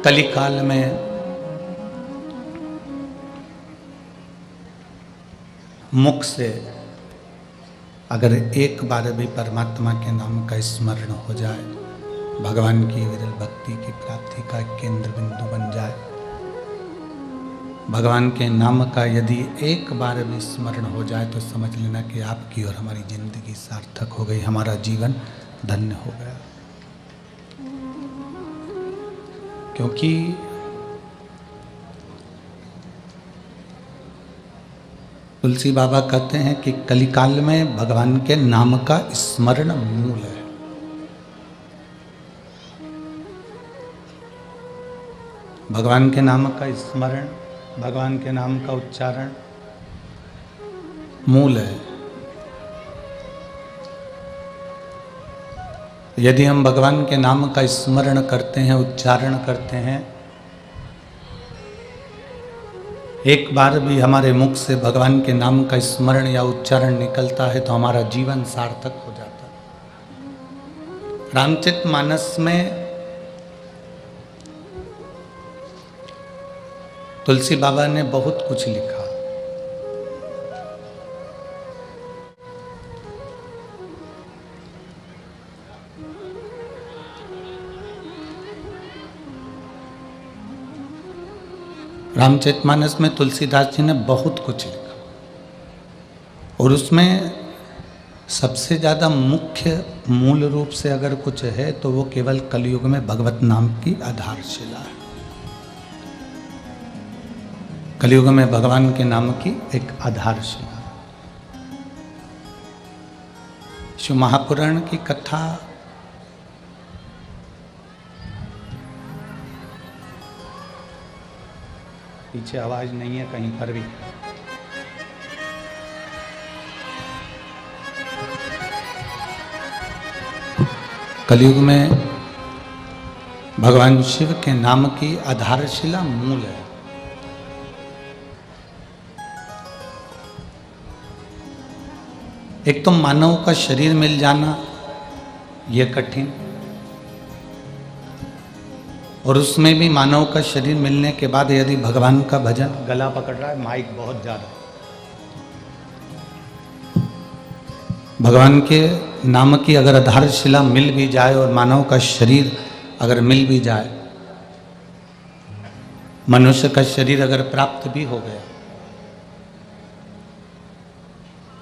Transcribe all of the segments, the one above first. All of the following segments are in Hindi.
कलिकाल में मुख से अगर एक बार भी परमात्मा के नाम का स्मरण हो जाए, भगवान की विरल भक्ति की प्राप्ति का केंद्र बिंदु बन जाए, भगवान के नाम का यदि एक बार भी स्मरण हो जाए तो समझ लेना कि आपकी और हमारी जिंदगी सार्थक हो गई, हमारा जीवन धन्य हो गया। क्योंकि तुलसी बाबा कहते हैं कि कलिकाल में भगवान के नाम का स्मरण मूल है। भगवान के नाम का स्मरण, भगवान के नाम का उच्चारण मूल है। यदि हम भगवान के नाम का स्मरण करते हैं, उच्चारण करते हैं, एक बार भी हमारे मुख से भगवान के नाम का स्मरण या उच्चारण निकलता है तो हमारा जीवन सार्थक हो जाता है। रामचरितमानस में तुलसी बाबा ने बहुत कुछ लिखा। रामचरितमानस में तुलसीदास जी ने बहुत कुछ लिखा और उसमें सबसे ज़्यादा मुख्य मूल रूप से अगर कुछ है तो वो केवल कलयुग में भगवत नाम की आधारशिला है। कलयुग में भगवान के नाम की एक आधारशिला। शिव महापुराण की कथा पीछे आवाज नहीं है कहीं पर भी। कलयुग में भगवान शिव के नाम की आधारशिला मूल है। एक तो मानव का शरीर मिल जाना यह कठिन, और उसमें भी मानव का शरीर मिलने के बाद यदि भगवान का भजन, गला पकड़ रहा है माइक बहुत ज्यादा, भगवान के नाम की अगर आधारशिला मिल भी जाए और मानव का शरीर अगर मिल भी जाए, मनुष्य का शरीर अगर प्राप्त भी हो गया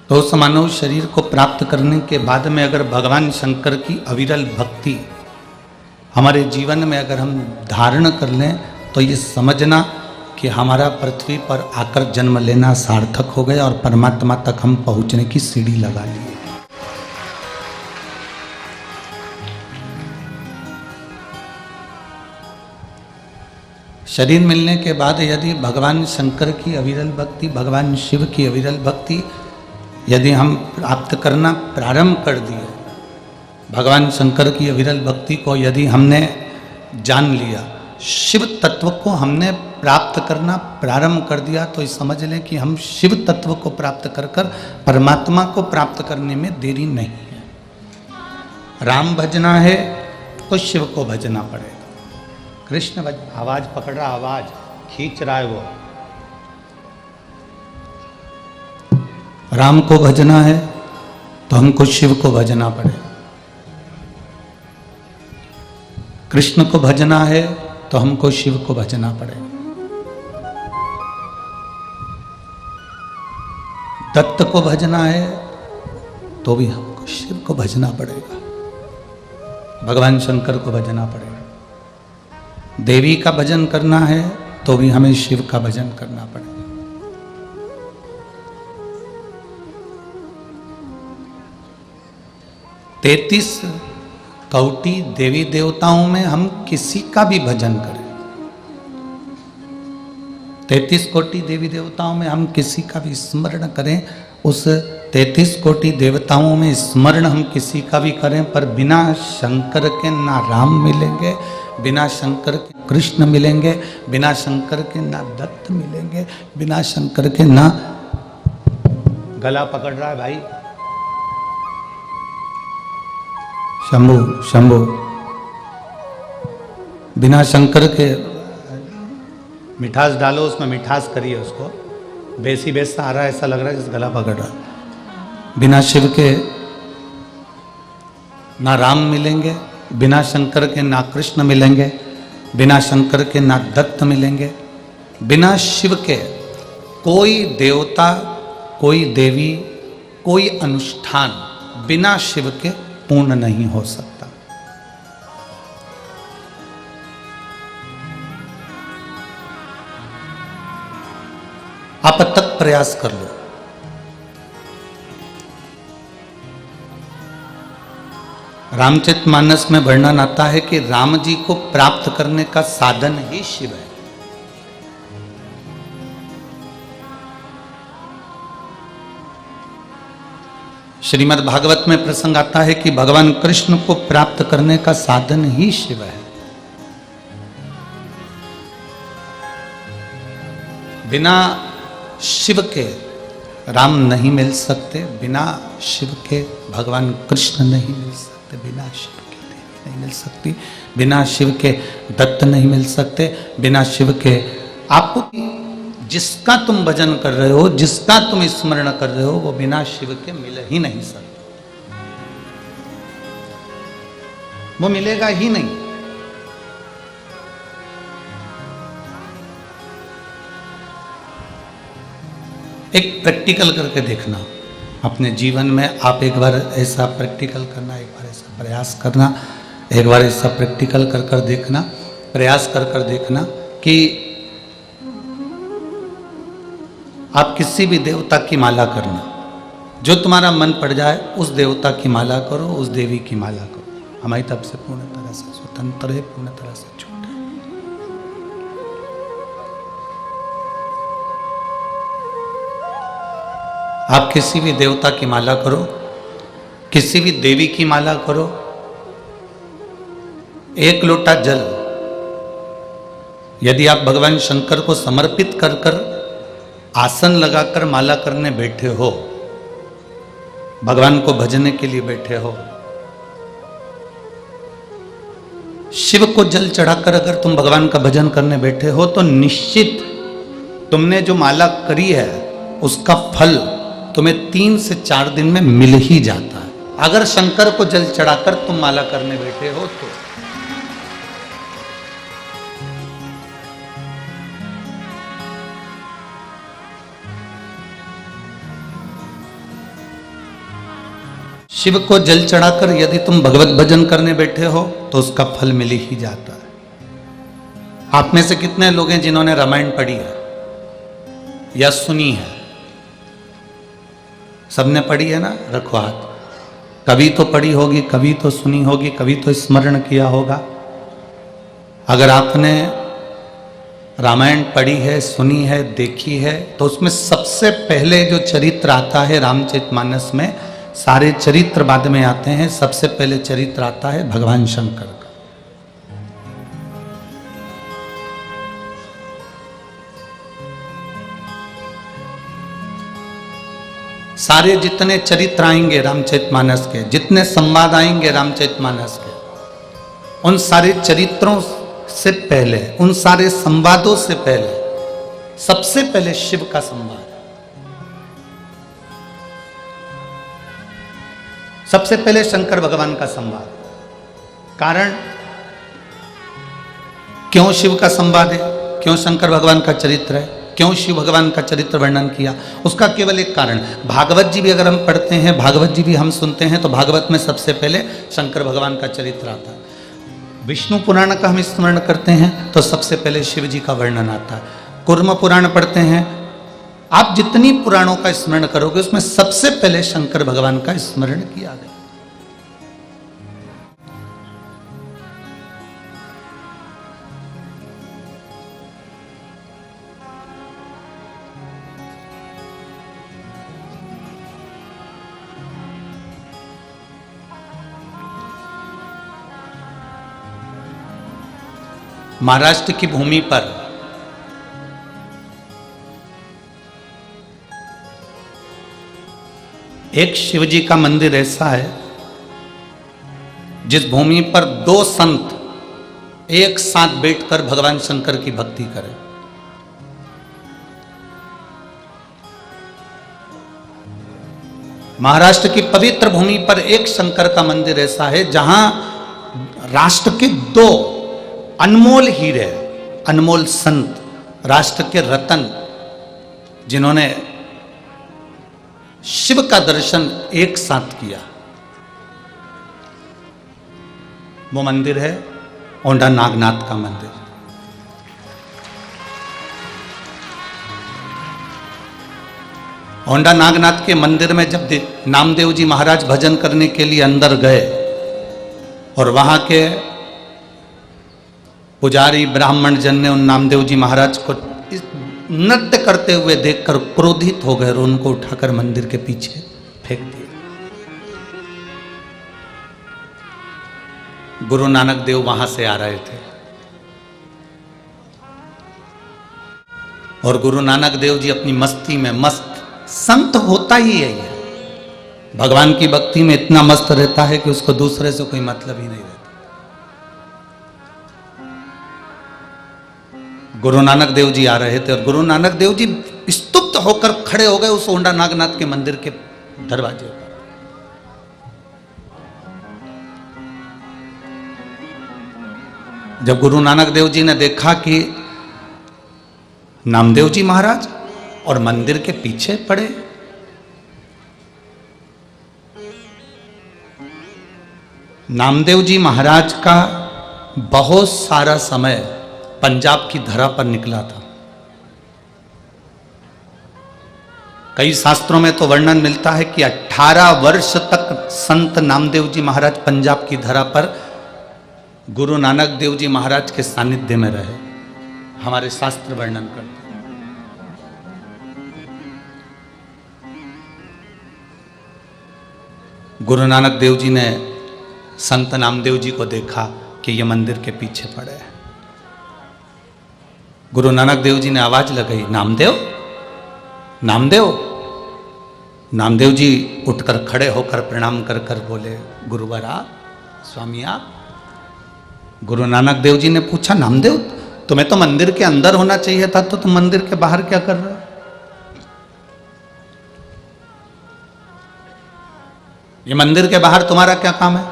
तो उस मानव शरीर को प्राप्त करने के बाद में अगर भगवान शंकर की अविरल भक्ति हमारे जीवन में अगर हम धारण कर लें तो ये समझना कि हमारा पृथ्वी पर आकर जन्म लेना सार्थक हो गया और परमात्मा तक हम पहुंचने की सीढ़ी लगा ली। शरीर मिलने के बाद यदि भगवान शंकर की अविरल भक्ति, भगवान शिव की अविरल भक्ति यदि हम प्राप्त करना प्रारंभ कर दिए, भगवान शंकर की अविरल भक्ति को यदि हमने जान लिया, शिव तत्व को हमने प्राप्त करना प्रारंभ कर दिया, तो समझ लें कि हम शिव तत्व को प्राप्त कर कर परमात्मा को प्राप्त करने में देरी नहीं है। राम भजना है तो शिव को भजना पड़ेगा। कृष्ण आवाज पकड़ रहा, आवाज खींच रहा है, वो राम को भजना है तो हमको शिव को भजना पड़ेगा। कृष्ण को भजना है तो हमको शिव को भजना पड़ेगा। दत्त को भजना है तो भी हमको शिव को भजना पड़ेगा। भगवान शंकर को भजना पड़ेगा। देवी का भजन करना है तो भी हमें शिव का भजन करना पड़ेगा। तैतीस कौटि देवी देवताओं में हम किसी का भी भजन करें, 33 कोटि देवी देवताओं में हम किसी का भी स्मरण करें, उस 33 कोटि देवताओं में स्मरण हम किसी का भी करें, पर बिना शंकर के ना राम मिलेंगे, बिना शंकर के कृष्ण मिलेंगे, बिना शंकर के ना दत्त मिलेंगे, बिना शंकर के ना, गला पकड़ रहा है भाई, शंभू शंभू, बिना शंकर के मिठास डालो, उसमें मिठास करिए उसको। बेसी बेसा आ रहा है, ऐसा लग रहा है जैसे गला पकड़ रहा है। बिना शिव के ना राम मिलेंगे, बिना शंकर के ना कृष्ण मिलेंगे, बिना शंकर के ना दत्त मिलेंगे। बिना शिव के कोई देवता, कोई देवी, कोई अनुष्ठान बिना शिव के पूर्ण नहीं हो सकता। आप अथक प्रयास कर लो। रामचरितमानस में वर्णन आता है कि राम जी को प्राप्त करने का साधन ही शिव है। श्रीमद् भागवत में प्रसंग आता है कि भगवान कृष्ण को प्राप्त करने का साधन ही शिव है। बिना शिव के राम नहीं मिल सकते, बिना शिव के भगवान कृष्ण नहीं मिल सकते, बिना शिव के देवी नहीं मिल सकती, बिना शिव के दत्त नहीं मिल सकते, बिना शिव के आपको जिसका तुम भजन कर रहे हो, जिसका तुम स्मरण कर रहे हो, वो बिना शिव के मिल ही नहीं सकता। वो मिलेगा ही नहीं। एक प्रैक्टिकल करके देखना अपने जीवन में। आप एक बार ऐसा प्रैक्टिकल करना, एक बार ऐसा प्रयास करना, एक बार ऐसा प्रैक्टिकल कर कर देखना, प्रयास कर कर देखना कि आप किसी भी देवता की माला करना, जो तुम्हारा मन पड़ जाए उस देवता की माला करो, उस देवी की माला करो। हमारी तरफ से पूर्ण तरह से स्वतंत्र है, पूर्ण तरह से छूट है। आप किसी भी देवता की माला करो, किसी भी देवी की माला करो। एक लोटा जल यदि आप भगवान शंकर को समर्पित कर कर आसन लगाकर माला करने बैठे हो, भगवान को भजने के लिए बैठे हो, शिव को जल चढ़ाकर अगर तुम भगवान का भजन करने बैठे हो, तो निश्चित तुमने जो माला करी है उसका फल तुम्हें 3 से 4 दिन में मिल ही जाता है। अगर शंकर को जल चढ़ाकर तुम माला करने बैठे हो तो। शिव को जल चढ़ाकर यदि तुम भगवत भजन करने बैठे हो तो उसका फल मिल ही जाता है। आप में से कितने लोग हैं जिन्होंने रामायण पढ़ी है या सुनी है? सबने पढ़ी है ना? रखो हाथ। कभी तो पढ़ी होगी, कभी तो सुनी होगी, कभी तो स्मरण किया होगा। अगर आपने रामायण पढ़ी है, सुनी है, देखी है, तो उसमें सबसे पहले जो चरित्र आता है रामचरितमानस में, सारे चरित्र बाद में आते हैं, सबसे पहले चरित्र आता है भगवान शंकर का। सारे जितने चरित्र आएंगे रामचरितमानस के, जितने संवाद आएंगे रामचरितमानस के, उन सारे चरित्रों से पहले, उन सारे संवादों से पहले सबसे पहले शिव का संवाद, सबसे पहले शंकर भगवान का संवाद। कारण क्यों शिव का संवाद है, क्यों शंकर भगवान का चरित्र है, क्यों शिव भगवान का चरित्र वर्णन किया, उसका केवल एक कारण। भागवत जी भी अगर हम पढ़ते हैं, भागवत जी भी हम सुनते हैं, तो भागवत में सबसे पहले शंकर भगवान का चरित्र आता है। विष्णु पुराण का हम स्मरण करते हैं तो सबसे पहले शिव जी का वर्णन आता है। कूर्म पुराण पढ़ते हैं, आप जितनी पुराणों का स्मरण करोगे उसमें सबसे पहले शंकर भगवान का स्मरण किया गया। महाराष्ट्र की भूमि पर एक शिवजी का मंदिर ऐसा है जिस भूमि पर 2 संत एक साथ बैठकर भगवान शंकर की भक्ति करें। महाराष्ट्र की पवित्र भूमि पर एक शंकर का मंदिर ऐसा है जहां राष्ट्र के दो अनमोल हीरे, अनमोल संत, राष्ट्र के रतन, जिन्होंने शिव का दर्शन एक साथ किया, वो मंदिर है औंढा नागनाथ का मंदिर। औंढा नागनाथ के मंदिर में जब नामदेव जी महाराज भजन करने के लिए अंदर गए और वहां के पुजारी ब्राह्मण जन ने उन नामदेव जी महाराज को नृत्य करते हुए देखकर क्रोधित हो गए और उनको उठाकर मंदिर के पीछे फेंक दिया। गुरु नानक देव वहां से आ रहे थे और गुरु नानक देव जी अपनी मस्ती में मस्त, संत होता ही यही है, भगवान की भक्ति में इतना मस्त रहता है कि उसको दूसरे से कोई मतलब ही नहीं रहता। गुरु नानक देव जी आ रहे थे और गुरु नानक देव जी स्तुप्त होकर खड़े हो गए उस औंढा नागनाथ के मंदिर के दरवाजे पर। जब गुरु नानक देव जी ने देखा कि नामदेव जी महाराज और मंदिर के पीछे पड़े, नामदेव जी महाराज का बहुत सारा समय पंजाब की धरा पर निकला था। कई शास्त्रों में तो वर्णन मिलता है कि 18 वर्ष तक संत नामदेव जी महाराज पंजाब की धरा पर गुरु नानक देव जी महाराज के सानिध्य में रहे, हमारे शास्त्र वर्णन करते हैं। गुरु नानक देव जी ने संत नामदेव जी को देखा कि ये मंदिर के पीछे पड़े हैं। गुरु नानक देव जी ने आवाज लगाई, नामदेव, नामदेव। नामदेव जी उठकर खड़े होकर प्रणाम कर कर बोले, गुरुवर आप, स्वामी आप। गुरु नानक देव जी ने पूछा, नामदेव तुम्हें तो मंदिर के अंदर होना चाहिए था, तो तुम मंदिर के बाहर क्या कर रहे हो? ये मंदिर के बाहर तुम्हारा क्या काम है?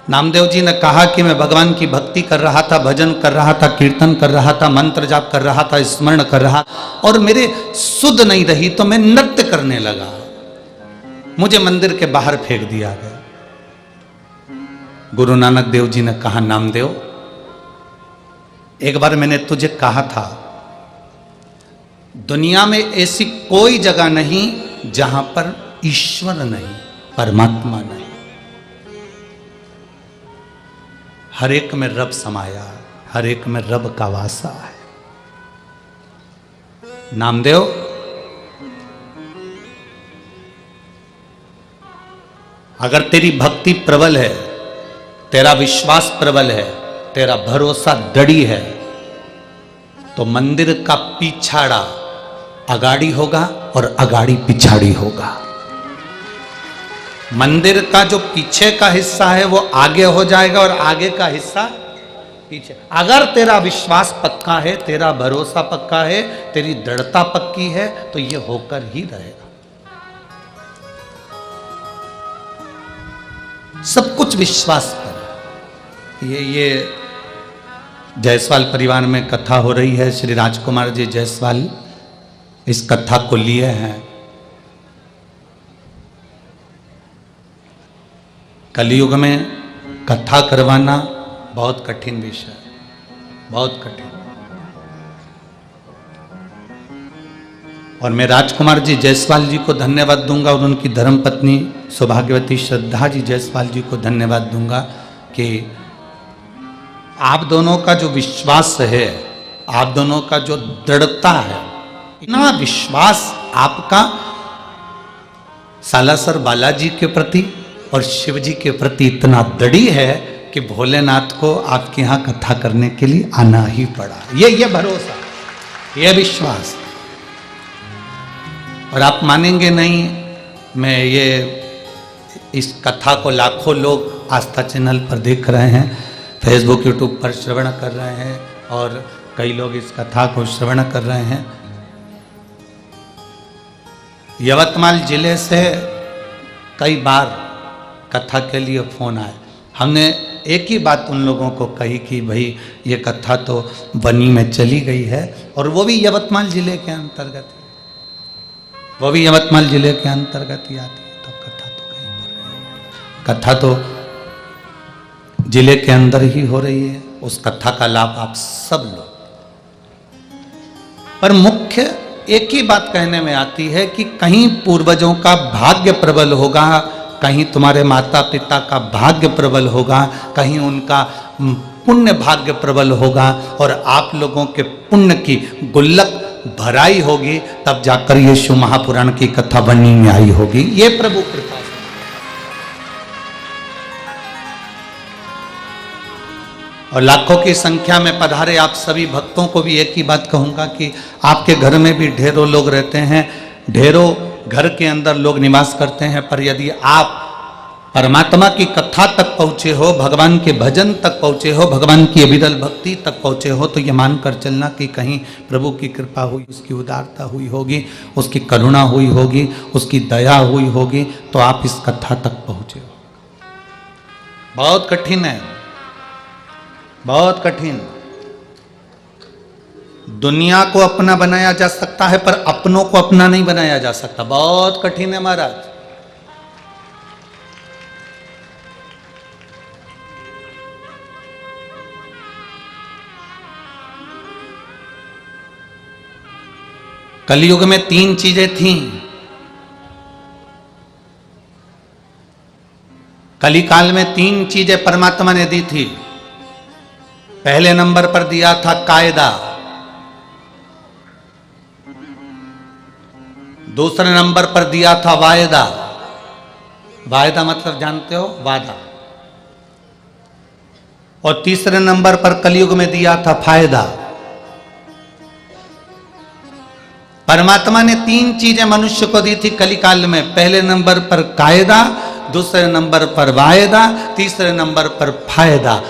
नामदेव जी ने कहा कि मैं भगवान की भक्ति कर रहा था, भजन कर रहा था, कीर्तन कर रहा था, मंत्र जाप कर रहा था, स्मरण कर रहा, और मेरे सुध नहीं रही तो मैं नृत्य करने लगा, मुझे मंदिर के बाहर फेंक दिया गया। गुरु नानक देव जी ने कहा, नामदेव एक बार मैंने तुझे कहा था, दुनिया में ऐसी कोई जगह नहीं जहां पर ईश्वर नहीं, परमात्मा नहीं, हर एक में रब समाया, हर एक में रब का वासा है। नामदेव अगर तेरी भक्ति प्रबल है, तेरा विश्वास प्रबल है, तेरा भरोसा दृढ़ है, तो मंदिर का पिछाड़ा अगाड़ी होगा और अगाड़ी पिछाड़ी होगा। मंदिर का जो पीछे का हिस्सा है वो आगे हो जाएगा और आगे का हिस्सा पीछे। अगर तेरा विश्वास पक्का है, तेरा भरोसा पक्का है, तेरी दृढ़ता पक्की है, तो ये होकर ही रहेगा। सब कुछ विश्वास पर। ये जायसवाल परिवार में कथा हो रही है। श्री राजकुमार जी जायसवाल इस कथा को लिए हैं। कलयुग में कथा करवाना बहुत कठिन विषय है, बहुत कठिन। और मैं राजकुमार जी जायसवाल जी को धन्यवाद दूंगा और उनकी धर्मपत्नी सौभाग्यवती श्रद्धा जी जायसवाल जी को धन्यवाद दूंगा कि आप दोनों का जो विश्वास है, आप दोनों का जो दृढ़ता है, इतना विश्वास आपका सालासर बालाजी के प्रति और शिव जी के प्रति इतना दृढ़ है कि भोलेनाथ को आपके यहाँ कथा करने के लिए आना ही पड़ा। ये भरोसा, ये विश्वास। और आप मानेंगे नहीं, मैं ये इस कथा को लाखों लोग आस्था चैनल पर देख रहे हैं, फेसबुक यूट्यूब पर श्रवण कर रहे हैं और कई लोग इस कथा को श्रवण कर रहे हैं। यवतमाल जिले से कई बार कथा के लिए फ़ोन आए। हमने एक ही बात उन लोगों को कही कि भाई ये कथा तो बनी में चली गई है, और वो भी यवतमाल जिले के अंतर्गत, वो भी यवतमाल जिले के अंतर्गत ही आती है। तो कथा तो कहीं पर, कथा तो जिले के अंदर ही हो रही है, उस कथा का लाभ आप सब लो। पर मुख्य एक ही बात कहने में आती है कि कहीं पूर्वजों का भाग्य प्रबल होगा, कहीं तुम्हारे माता पिता का भाग्य प्रबल होगा, कहीं उनका पुण्य भाग्य प्रबल होगा, और आप लोगों के पुण्य की गुल्लक भराई होगी, तब जाकर ये शिव महापुराण की कथा बनने में आई होगी। ये प्रभु कृपा। और लाखों की संख्या में पधारे आप सभी भक्तों को भी एक ही बात कहूंगा कि आपके घर में भी ढेरों लोग रहते हैं, ढेरों घर के अंदर लोग निवास करते हैं, पर यदि आप परमात्मा की कथा तक पहुंचे हो, भगवान के भजन तक पहुंचे हो, भगवान की अविरल भक्ति तक पहुंचे हो, तो ये मानकर चलना कि कहीं प्रभु की कृपा हुई, उसकी उदारता हुई होगी, उसकी करुणा हुई होगी, उसकी दया हुई होगी, तो आप इस कथा तक पहुंचे हो। बहुत कठिन है, बहुत कठिन। दुनिया को अपना बनाया जा सकता है, पर अपनों को अपना नहीं बनाया जा सकता। बहुत कठिन है महाराज। कलयुग में 3 चीजें थीं। कलिकाल में 3 चीजें परमात्मा ने दी थी। पहले नंबर पर दिया था कायदा, दूसरे नंबर पर दिया था वायदा। वायदा मतलब जानते हो, वादा। और तीसरे नंबर पर कलयुग में दिया था फायदा। परमात्मा ने 3 चीजें मनुष्य को दी थी कलिकाल में। पहले नंबर पर कायदा, दूसरे नंबर पर वायदा, तीसरे नंबर पर फायदा।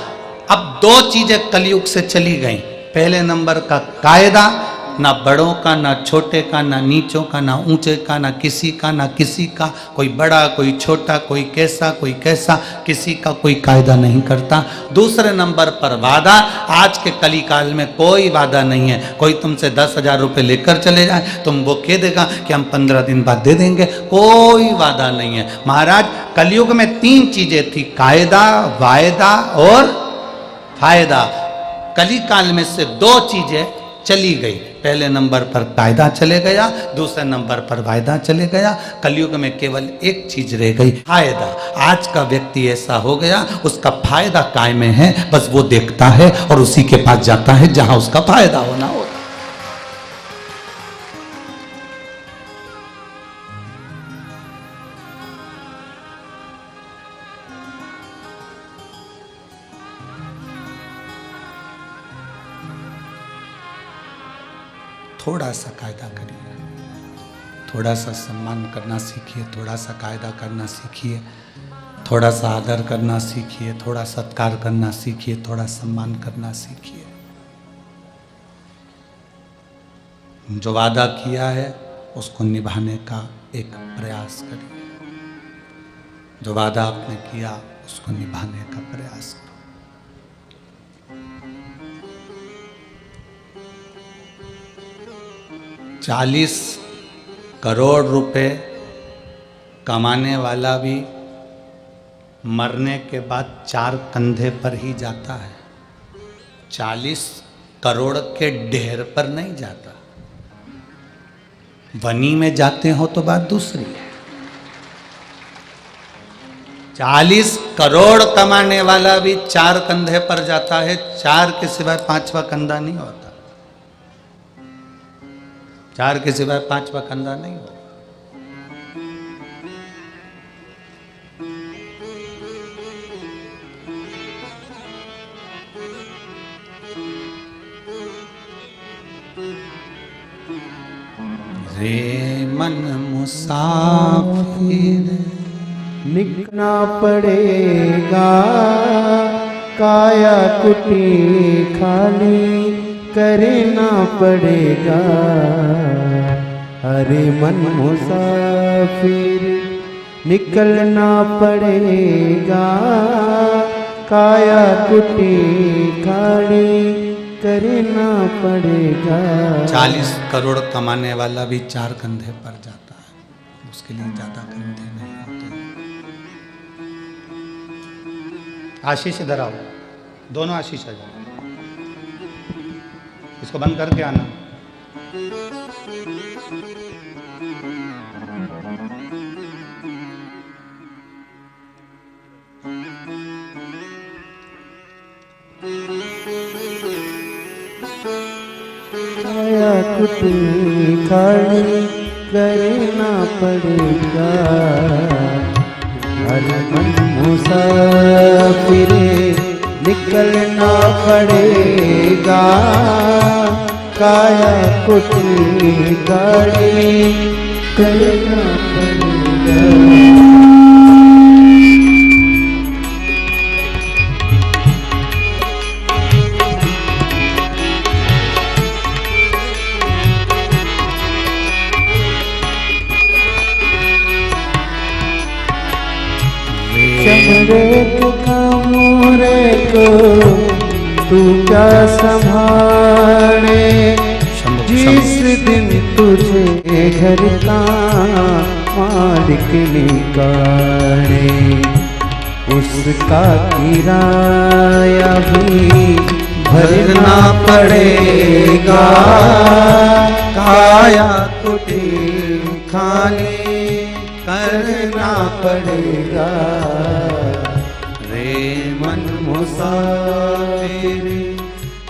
अब 2 चीजें कलयुग से चली गई। पहले नंबर का कायदा, ना बड़ों का, ना छोटे का, ना नीचों का, ना ऊंचे का, ना किसी का, ना किसी का। कोई बड़ा, कोई छोटा, कोई कैसा, कोई कैसा, किसी का कोई कायदा नहीं करता। दूसरे नंबर पर वादा। आज के कलिकाल में कोई वादा नहीं है। कोई तुमसे 10,000 रुपये लेकर चले जाए, तुम वो कह देगा कि हम 15 दिन बाद दे देंगे। कोई वादा नहीं है महाराज। कलयुग में 3 चीजें थी, कायदा, वायदा और फायदा। कलिकाल में से 2 चीजें चली गई। पहले नंबर पर कायदा चले गया, दूसरे नंबर पर वायदा चले गया। कलयुग में केवल एक चीज रह गई, फायदा। आज का व्यक्ति ऐसा हो गया, उसका फायदा काय में है, बस वो देखता है और उसी के पास जाता है जहां उसका फायदा होना होता। थोड़ा सा कायदा करिए, थोड़ा सा सम्मान करना सीखिए, थोड़ा सा कायदा करना सीखिए, थोड़ा सा आदर करना सीखिए, थोड़ा सत्कार करना सीखिए, थोड़ा सम्मान करना सीखिए। जो वादा किया है उसको निभाने का एक प्रयास करिए। जो वादा आपने किया उसको निभाने का प्रयास करो। 40 करोड़ रुपए कमाने वाला भी मरने के बाद 4 कंधे पर ही जाता है। 40 करोड़ के ढेर पर नहीं जाता। वनी में जाते हो तो बात दूसरी है। 40 करोड़ कमाने वाला भी 4 कंधे पर जाता है। 4 के सिवाय 5वां कंधा नहीं होता। 4 के सिवाय 5वां कंधा नहीं होता। रे मन मुसाफिर लिखना पड़ेगा, काया कुटी खाली करना पड़ेगा। अरे मन मुसाफिर निकलना पड़ेगा, काया कुटी खाली करना पड़ेगा। 40 करोड़ कमाने वाला भी 4 कंधे पर जाता है, उसके लिए ज्यादा कंधे नहीं होते। आशीष इधर आओ, दोनों आशीष आ जाओ, इसको बंद करके आना। काया कुटी खाली करना पड़ेगा, हर मन मुसाफिरे निकलना पड़ेगा, काया कुटी खाली करना पड़ेगा। चमड़े के कामोरे को तू क्या संभाले, जिस दिन तुझे घर का मालिक निकाले, उसका किराया भी भरना पड़ेगा, काया कुटी खाली करना पड़ेगा। रे मन मुसाफिर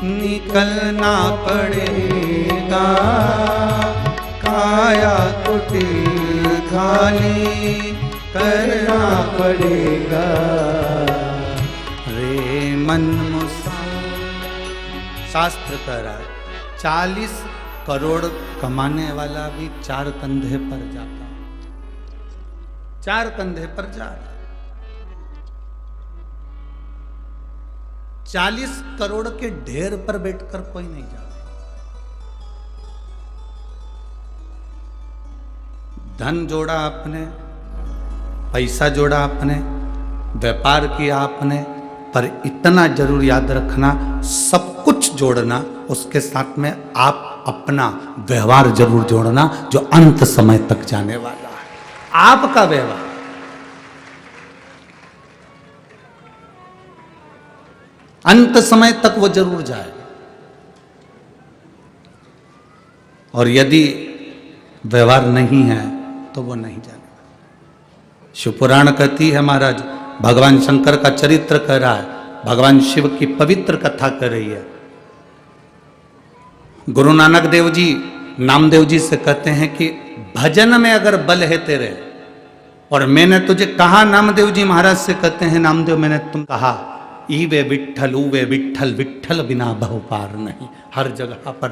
निकलना पड़ेगा, काया कुटी खाली करना पड़ेगा। रे मन शास्त्र कह रहा है 40 करोड़ कमाने वाला भी 4 कंधे पर जाता, 4 कंधे पर जा रहा। 40 करोड़ के ढेर पर बैठकर कोई नहीं जाता। धन जोड़ा आपने, पैसा जोड़ा आपने, व्यापार किया आपने, पर इतना जरूर याद रखना, सब कुछ जोड़ना, उसके साथ में आप अपना व्यवहार जरूर जोड़ना, जो अंत समय तक जाने वाला है। आपका व्यवहार अंत समय तक वो जरूर जाए। और यदि व्यवहार नहीं है तो वो नहीं जाने। शिवपुराण कहती है महाराज, भगवान शंकर का चरित्र कह रहा है, भगवान शिव की पवित्र कथा कर रही है। गुरु नानक देव जी नामदेव जी से कहते हैं कि भजन में अगर बल है तेरे, और मैंने तुझे कहा, नामदेव जी महाराज से कहते हैं, नामदेव मैंने तुम कहा ई वे विठ्ठल ऊ वे विठ्ठल, विठ्ठल बिना बहु पार नहीं। हर जगह पर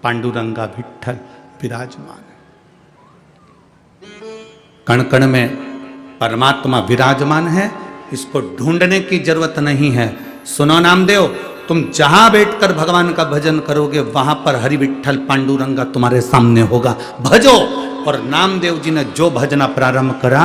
पांडुरंगा विठ्ठल विराजमान है, कण कण में परमात्मा विराजमान है, इसको ढूंढने की जरूरत नहीं है। सुनो नामदेव, तुम जहां बैठकर भगवान का भजन करोगे वहां पर हरि विठ्ठल पांडुरंगा तुम्हारे सामने होगा, भजो। और नामदेव जी ने जो भजना प्रारंभ करा,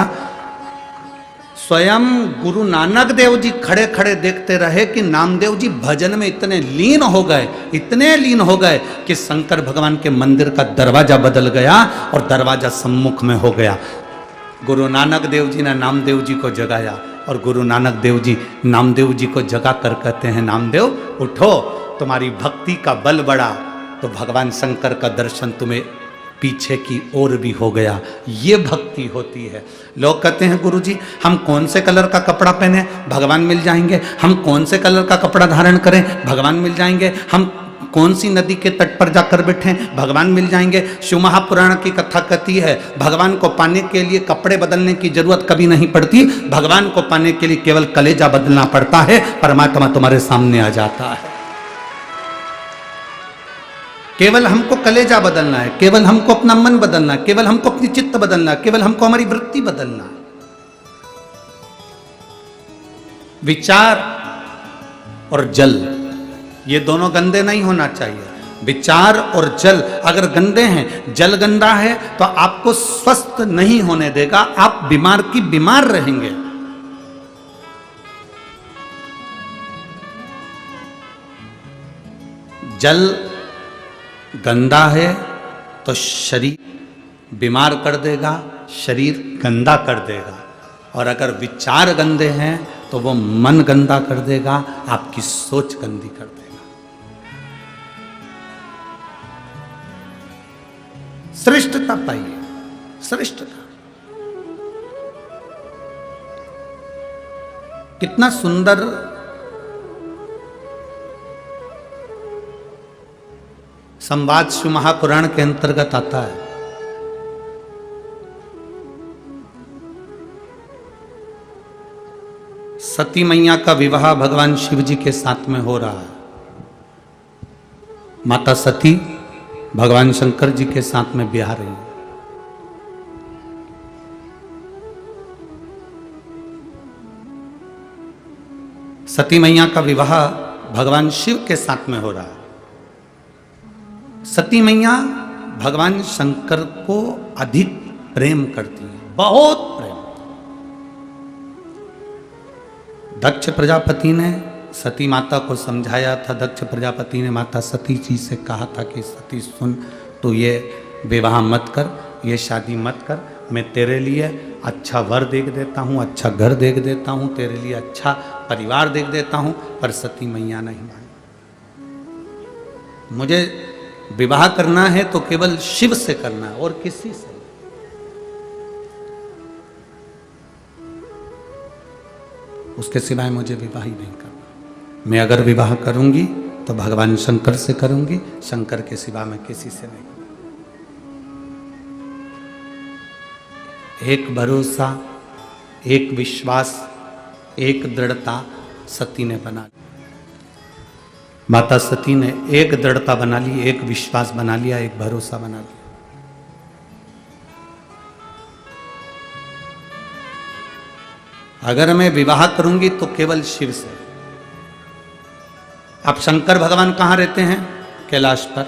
स्वयं गुरु नानक देव जी खड़े खड़े देखते रहे कि नामदेव जी भजन में इतने लीन हो गए, इतने लीन हो गए कि शंकर भगवान के मंदिर का दरवाजा बदल गया और दरवाजा सम्मुख में हो गया। गुरु नानक देव जी ने नामदेव जी को जगाया, और गुरु नानक देव जी नामदेव जी को जगा कर कहते हैं, नामदेव उठो, तुम्हारी भक्ति का बल बढ़ा तो भगवान शंकर का दर्शन तुम्हें पीछे की ओर भी हो गया। ये भक्ति होती है। लोग कहते हैं गुरुजी हम कौन से कलर का कपड़ा पहने, भगवान मिल जाएंगे, हम कौन से कलर का कपड़ा धारण करें, भगवान मिल जाएंगे, हम कौन सी नदी के तट पर जाकर बैठे, भगवान मिल जाएंगे। शिव महापुराण की कथा कहती है, भगवान को पाने के लिए कपड़े बदलने की जरूरत कभी नहीं पड़ती, भगवान को पाने के लिए केवल कलेजा बदलना पड़ता है, परमात्मा तुम्हारे सामने आ जाता है। केवल हमको कलेजा बदलना है, केवल हमको अपना मन बदलना है, केवल हमको अपनी चित्त बदलना है, केवल हमको हमारी वृत्ति बदलना है। विचार और जल, ये दोनों गंदे नहीं होना चाहिए। विचार और जल अगर गंदे हैं, जल गंदा है तो आपको स्वस्थ नहीं होने देगा, आप बीमार की बीमार रहेंगे। जल गंदा है तो शरीर बीमार कर देगा, शरीर गंदा कर देगा। और अगर विचार गंदे हैं तो वो मन गंदा कर देगा, आपकी सोच गंदी कर देगा। श्रेष्ठता पाइए, श्रेष्ठता। कितना सुंदर संवाद शिव महापुराण के अंतर्गत आता है। सती मैया का विवाह भगवान शिव जी के साथ में हो रहा है। माता सती भगवान शंकर जी के साथ में ब्याह रही है। सती मैया का विवाह भगवान शिव के साथ में हो रहा है। सती मैया भगवान शंकर को अधिक प्रेम करती है, बहुत प्रेम। दक्ष प्रजापति ने सती माता को समझाया था। दक्ष प्रजापति ने माता सती जी से कहा था कि सती सुन, तू ये विवाह मत कर, ये शादी मत कर, मैं तेरे लिए अच्छा वर देख देता हूँ, अच्छा घर देख देता हूँ, तेरे लिए अच्छा परिवार देख देता हूँ। पर सती मैया नहीं मानी। मुझे विवाह करना है तो केवल शिव से करना है और किसी से। उसके सिवाय मुझे विवाह ही नहीं करना। मैं अगर विवाह करूंगी तो भगवान शंकर से करूंगी, शंकर के सिवा मैं किसी से नहीं करूंगी। एक भरोसा, एक विश्वास, एक दृढ़ता सती ने बना ली। माता सती ने एक दृढ़ता बना ली, एक विश्वास बना लिया, एक भरोसा बना लिया। अगर मैं विवाह करूंगी तो केवल शिव से। अब शंकर भगवान कहां रहते हैं? कैलाश पर।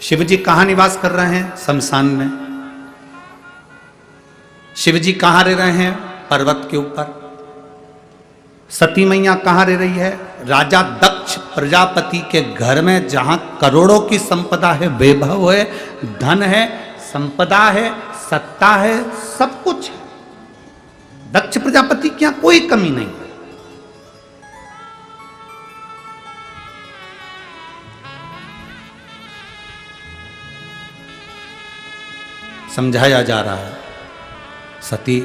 शिव जी कहां निवास कर रहे हैं? शमशान में। शिव जी कहां रह रहे हैं? पर्वत के ऊपर। सती मैया कहां रह रही है? राजा दक्ष प्रजापति के घर में, जहां करोड़ों की संपदा है, वैभव है, धन है, संपदा है, सत्ता है, सब कुछ है। दक्ष प्रजापति की यहां कोई कमी नहीं है। समझाया जा रहा है, सती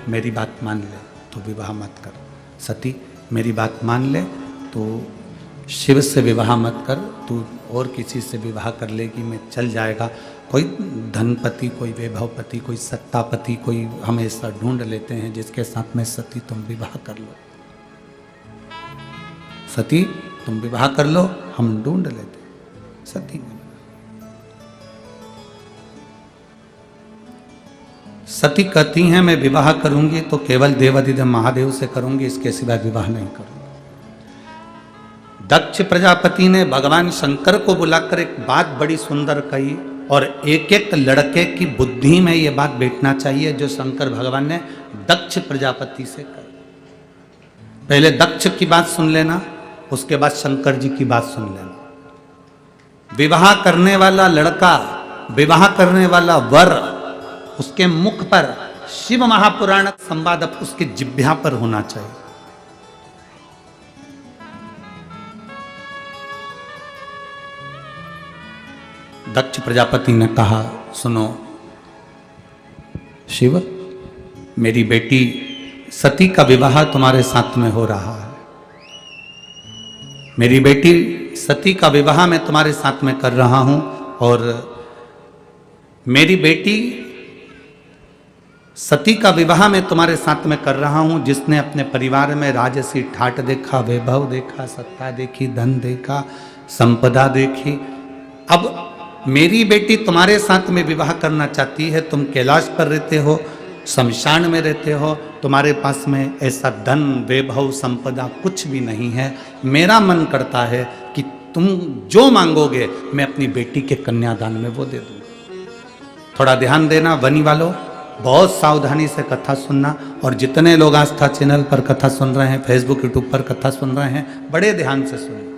मेरी बात मान ले तो विवाह मत कर। सती मेरी बात मान ले तो शिव से विवाह मत कर, तू और किसी से विवाह कर लेगी मैं चल जाएगा। कोई धनपति, कोई वैभवपति, कोई सत्तापति, कोई हमेशा ढूंढ लेते हैं जिसके साथ में सती तुम विवाह कर लो। सती तुम विवाह कर लो, हम ढूंढ लेते। सती ने सती कहती हैं मैं विवाह करूंगी तो केवल देवाधिदेव महादेव से करूंगी, इसके सिवा विवाह नहीं करूंगी। दक्ष प्रजापति ने भगवान शंकर को बुलाकर एक बात बड़ी सुंदर कही, और एक एक लड़के की बुद्धि में यह बात बैठना चाहिए जो शंकर भगवान ने दक्ष प्रजापति से कही। पहले दक्ष की बात सुन लेना, उसके बाद शंकर जी की बात सुन लेना। विवाह करने वाला लड़का, विवाह करने वाला वर, उसके मुख पर शिव महापुराण संवाद उसके जिह्वा पर होना चाहिए। दक्ष प्रजापति ने कहा सुनो शिव, मेरी बेटी सती का विवाह तुम्हारे साथ में हो रहा है। मेरी बेटी सती का विवाह मैं तुम्हारे साथ में कर रहा हूं, और मेरी बेटी सती का विवाह मैं तुम्हारे साथ में कर रहा हूं, जिसने अपने परिवार में राजसी ठाट देखा, वैभव देखा, सत्ता देखी, धन देखा, संपदा देखी। अब मेरी बेटी तुम्हारे साथ में विवाह करना चाहती है। तुम कैलाश पर रहते हो, शमशान में रहते हो, तुम्हारे पास में ऐसा धन वैभव संपदा कुछ भी नहीं है, मेरा मन करता है कि तुम जो मांगोगे मैं अपनी बेटी के कन्यादान में वो दे दूंगा। थोड़ा ध्यान देना वनी वालों, बहुत सावधानी से कथा सुनना, और जितने लोग आस्था चैनल पर कथा सुन रहे हैं, फेसबुक यूट्यूब पर कथा सुन रहे हैं, बड़े ध्यान से सुनना।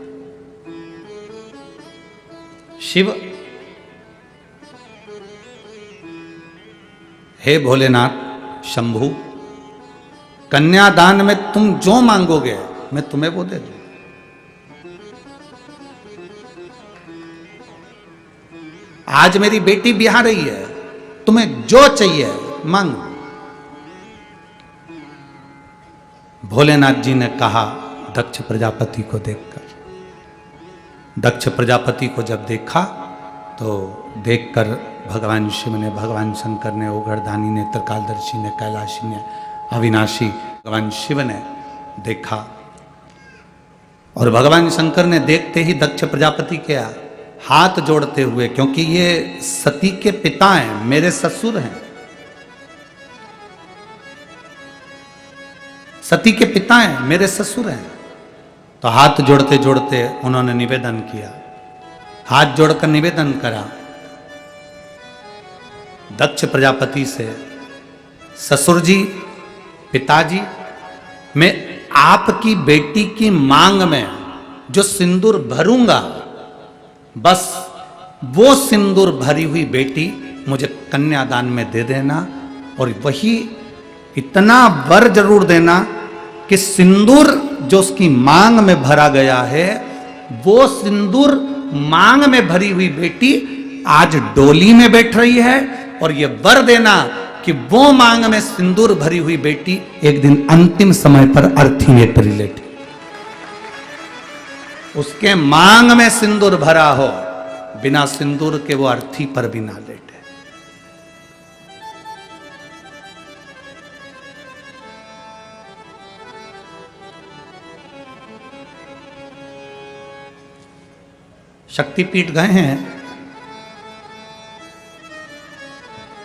शिव, हे भोलेनाथ शंभु, कन्यादान में तुम जो मांगोगे मैं तुम्हें वो दे दूं। आज मेरी बेटी ब्याह रही है, तुम्हें जो चाहिए मांगो। भोलेनाथ जी ने कहा दक्ष प्रजापति को देखकर। दक्ष प्रजापति को जब देखा तो देखकर भगवान शिव ने, भगवान शंकर ने, ओघरदानी ने, त्रिकालदर्शी ने, कैलाशी ने, अविनाशी भगवान शिव ने देखा। और भगवान शंकर ने देखते ही दक्ष प्रजापति के हाथ जोड़ते हुए, क्योंकि ये सती के पिता हैं, मेरे ससुर हैं, सती के पिता हैं, मेरे ससुर हैं, तो हाथ जोड़ते जोड़ते उन्होंने निवेदन किया, हाथ जोड़कर निवेदन करा दक्ष प्रजापति से, ससुर जी, पिताजी, मैं आपकी बेटी की मांग में जो सिंदूर भरूंगा, बस वो सिंदूर भरी हुई बेटी मुझे कन्यादान में दे देना, और वही इतना वर जरूर देना कि सिंदूर जो उसकी मांग में भरा गया है, वो सिंदूर मांग में भरी हुई बेटी आज डोली में बैठ रही है, और ये वर देना कि वो मांग में सिंदूर भरी हुई बेटी एक दिन अंतिम समय पर अर्थी में परिलेटे, उसके मांग में सिंदूर भरा हो, बिना सिंदूर के वो अर्थी पर भी ना लेटे। शक्तिपीठ गए हैं?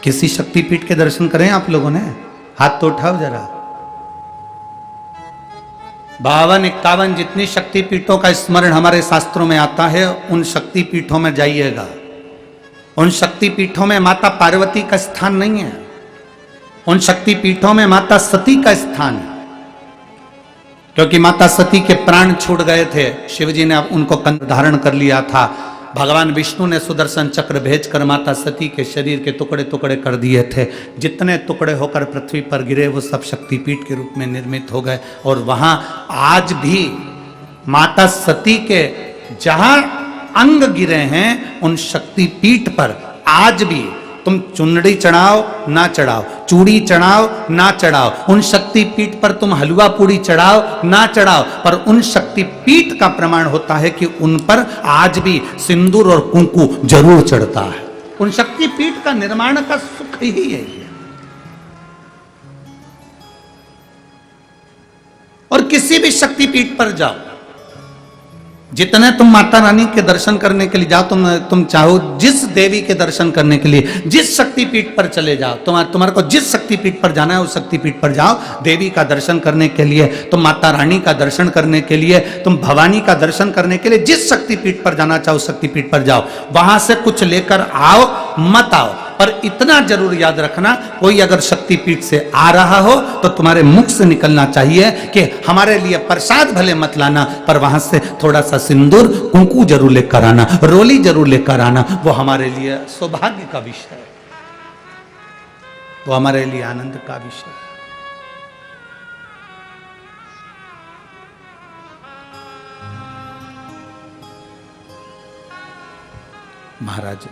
किसी शक्तिपीठ के दर्शन करें आप लोगों ने? हाथ तो उठाओ जरा। 52-51 जितनी शक्तिपीठों का स्मरण हमारे शास्त्रों में आता है, उन शक्तिपीठों में जाइएगा। उन शक्तिपीठों में माता पार्वती का स्थान नहीं है, उन शक्तिपीठों में माता सती का स्थान है, क्योंकि माता सती के प्राण छूट गए थे, शिवजी ने उनको कंठ धारण कर लिया था। भगवान विष्णु ने सुदर्शन चक्र भेजकर माता सती के शरीर के टुकड़े टुकड़े कर दिए थे। जितने टुकड़े होकर पृथ्वी पर गिरे वो सब शक्तिपीठ के रूप में निर्मित हो गए। और वहां आज भी माता सती के जहां अंग गिरे हैं, उन शक्तिपीठ पर आज भी तुम चुनड़ी चढ़ाओ ना चढ़ाओ, चूड़ी चढ़ाओ ना चढ़ाओ, उन शक्तिपीठ पर तुम हलवा पूड़ी चढ़ाओ ना चढ़ाओ, पर उन शक्तिपीठ का प्रमाण होता है कि उन पर आज भी सिंदूर और कुंकू जरूर चढ़ता है। उन शक्तिपीठ का निर्माण का सुख ही है। और किसी भी शक्तिपीठ पर जाओ, जितने तुम माता रानी के दर्शन करने के लिए जाओ, तुम चाहो जिस देवी के दर्शन करने के लिए जिस शक्तिपीठ पर चले जाओ, तुम्हारे को जिस शक्तिपीठ पर जाना है उस शक्तिपीठ पर जाओ। देवी का दर्शन करने के लिए, तुम माता रानी का दर्शन करने के लिए, तुम भवानी का दर्शन करने के लिए जिस शक्तिपीठ पर जाना चाहो उस शक्तिपीठ पर जाओ। वहां से कुछ लेकर आओ मत आओ, पर इतना जरूर याद रखना, कोई अगर शक्तिपीठ से आ रहा हो तो तुम्हारे मुख से निकलना चाहिए कि हमारे लिए प्रसाद भले मत लाना, पर वहां से थोड़ा सा सिंदूर कुंकू जरूर लेकर आना, रोली जरूर लेकर आना। वो हमारे लिए सौभाग्य का विषय है, वो हमारे लिए आनंद का विषय है। महाराज,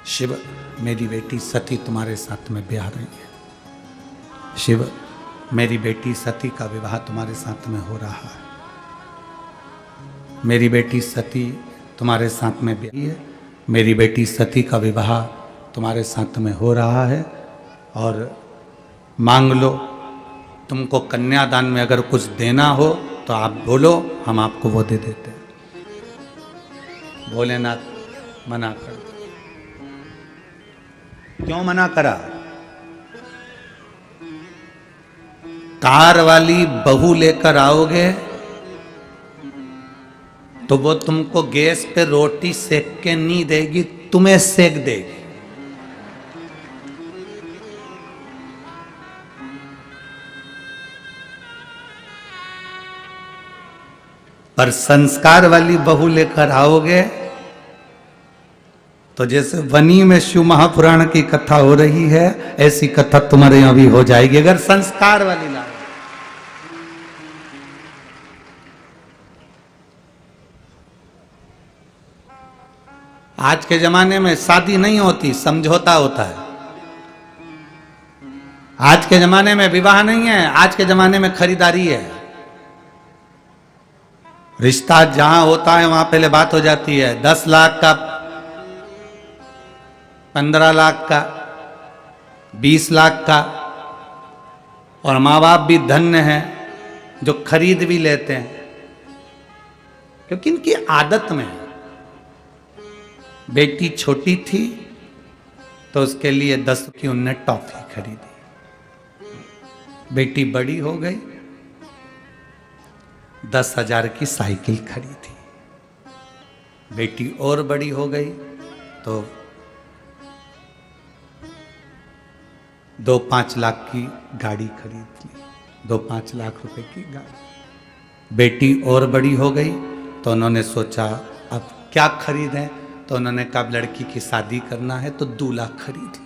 शिव, मेरी बेटी सती तुम्हारे साथ में ब्याह रही है। शिव, मेरी बेटी सती का विवाह तुम्हारे साथ में हो रहा है। मेरी बेटी सती तुम्हारे साथ में ब्याही है। मेरी बेटी सती का विवाह तुम्हारे साथ में हो रहा है। और मांग लो, तुमको कन्यादान में अगर कुछ देना हो तो आप बोलो, हम आपको वो दे देते हैं। भोलेनाथ मना कर, क्यों मना करा? कार वाली बहू लेकर आओगे तो वो तुमको गैस पे रोटी सेक के नहीं देगी, तुम्हें सेक देगी। पर संस्कार वाली बहू लेकर आओगे तो जैसे वनी में शिव महापुराण की कथा हो रही है, ऐसी कथा तुम्हारे यहां भी हो जाएगी अगर संस्कार वाली लाओगे। आज के जमाने में शादी नहीं होती, समझौता होता है। आज के जमाने में विवाह नहीं है, आज के जमाने में खरीदारी है। रिश्ता जहां होता है वहां पहले बात हो जाती है, 10 लाख का, 15 लाख का, 20 लाख का। और माँ बाप भी धन्य हैं जो खरीद भी लेते हैं, क्योंकि इनकी आदत में है। बेटी छोटी थी तो उसके लिए 10 की उनने टॉफी खरीदी। बेटी बड़ी हो गई, 10,000 की साइकिल खरीदी। बेटी और बड़ी हो गई तो 2-5 लाख की गाड़ी खरीद ली, 2-5 लाख रुपए की गाड़ी। बेटी और बड़ी हो गई तो उन्होंने सोचा अब क्या खरीदें, तो उन्होंने कहा लड़की की शादी करना है तो दूल्हा खरीद लो।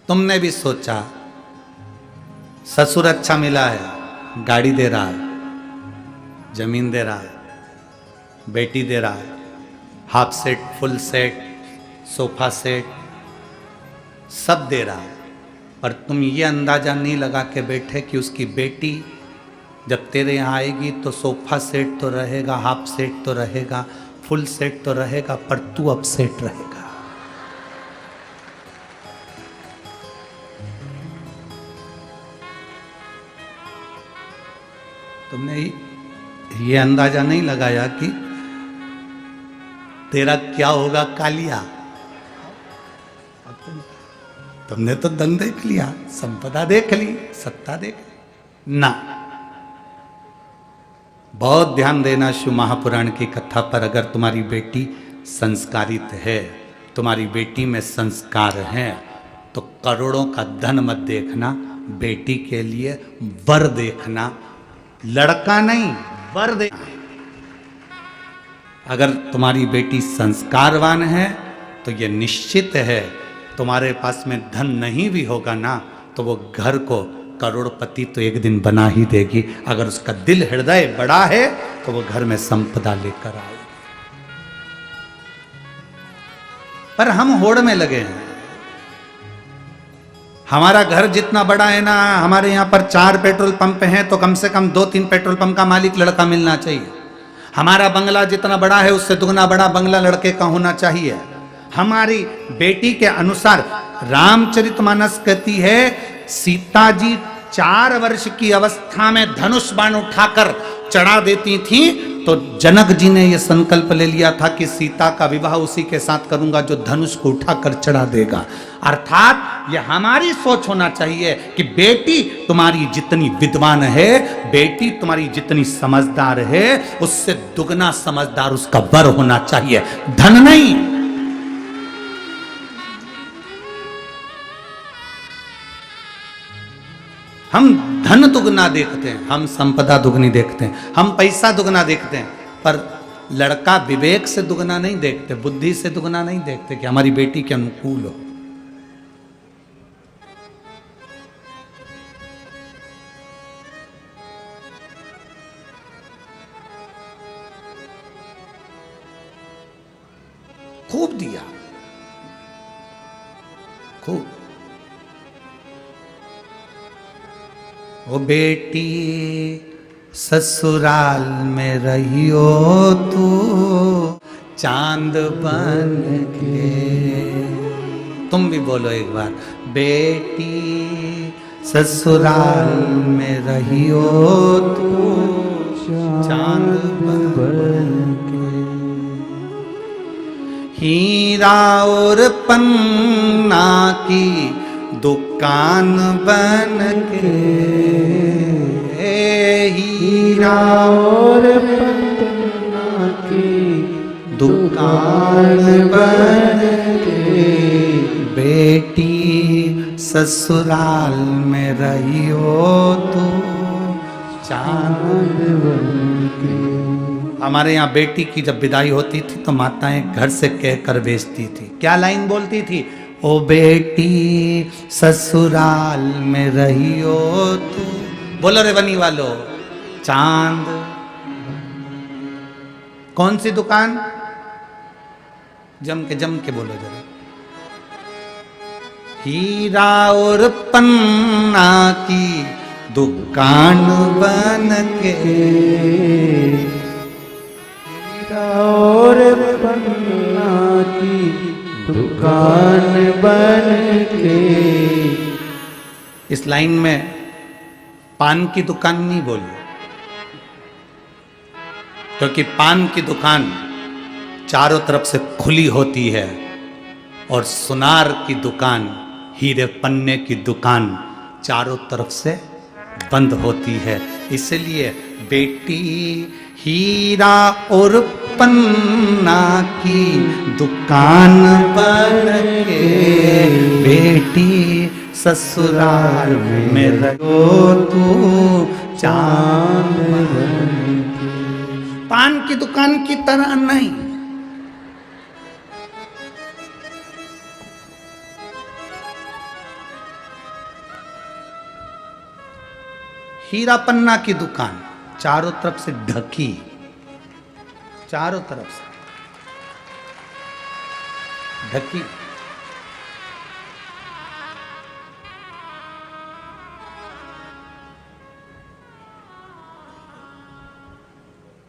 तुमने भी सोचा ससुर अच्छा मिला है, गाड़ी दे रहा है, जमीन दे रहा है, बेटी दे रहा है, half set, full set, sofa set सब दे रहा है। पर तुम ये अंदाजा नहीं लगा के बैठे कि उसकी बेटी जब तेरे यहाँ आएगी तो सोफा सेट तो रहेगा, हाफ सेट तो रहेगा, फुल सेट तो रहेगा, पर तू अपसेट रहेगा। तुमने ये अंदाजा नहीं लगाया कि तेरा क्या होगा कालिया। तुमने तो धन देख लिया, संपदा देख ली, सत्ता देख ली ना। बहुत ध्यान देना शिव महापुराण की कथा पर। अगर तुम्हारी बेटी संस्कारित है, तुम्हारी बेटी में संस्कार हैं, तो करोड़ों का धन मत देखना, बेटी के लिए वर देखना, लड़का नहीं वर देखना। अगर तुम्हारी बेटी संस्कारवान है तो यह निश्चित है तुम्हारे पास में धन नहीं भी होगा ना तो वो घर को करोड़पति तो एक दिन बना ही देगी। अगर उसका दिल हृदय बड़ा है तो वो घर में संपदा लेकर आएगी। पर हम होड़ में लगे हैं। हमारा घर जितना बड़ा है ना, हमारे यहां पर 4 पेट्रोल पंप हैं तो कम से कम 2-3 पेट्रोल पंप का मालिक लड़का मिलना चाहिए। हमारा बंगला जितना बड़ा है उससे दुगना बड़ा बंगला लड़के का होना चाहिए। हमारी बेटी के अनुसार रामचरितमानस कहती है सीता जी 4 वर्ष की अवस्था में धनुष बाण उठाकर चढ़ा देती थी, तो जनक जी ने यह संकल्प ले लिया था कि सीता का विवाह उसी के साथ करूंगा जो धनुष को उठाकर चढ़ा देगा। अर्थात यह हमारी सोच होना चाहिए कि बेटी तुम्हारी जितनी विद्वान है, बेटी तुम्हारी जितनी समझदार है, उससे दुगना समझदार उसका वर होना चाहिए, धन नहीं। हम धन दुगना देखते हैं, हम संपदा दुगनी देखते हैं, हम पैसा दुगना देखते हैं, पर लड़का विवेक से दुगना नहीं देखते, बुद्धि से दुगना नहीं देखते कि हमारी बेटी के अनुकूल हो। खूब दिया, खूब। ओ बेटी ससुराल में रहियो तू चांद बन के। तुम भी बोलो एक बार, बेटी ससुराल में रहियो तू चांद बन के। हीरा और पन्ना की दुकान बन के, हीरा और पन्ना की दुकान बन के, बेटी ससुराल में रही हो तो चांद बन के। हमारे यहाँ बेटी की जब विदाई होती थी तो माताएं घर से कहकर भेजती थी, क्या लाइन बोलती थी? ओ बेटी ससुराल में रही हो तू, बोलो रे बनी वालो, चांद। कौन सी दुकान? जम के बोलो जरा। हीरा और पन्ना की दुकान बन के, और पन्ना की दुकान बन के। इस लाइन में पान की दुकान नहीं बोली, क्योंकि पान की दुकान चारों तरफ से खुली होती है और सुनार की दुकान, हीरे पन्ने की दुकान चारों तरफ से बंद होती है। इसलिए बेटी हीरा और पन्ना की दुकान बन के, बेटी ससुराल में रहो तू चांद बन के। पान की दुकान की तरह नहीं, हीरा पन्ना की दुकान चारों तरफ से ढकी, चारों तरफ से ढकी।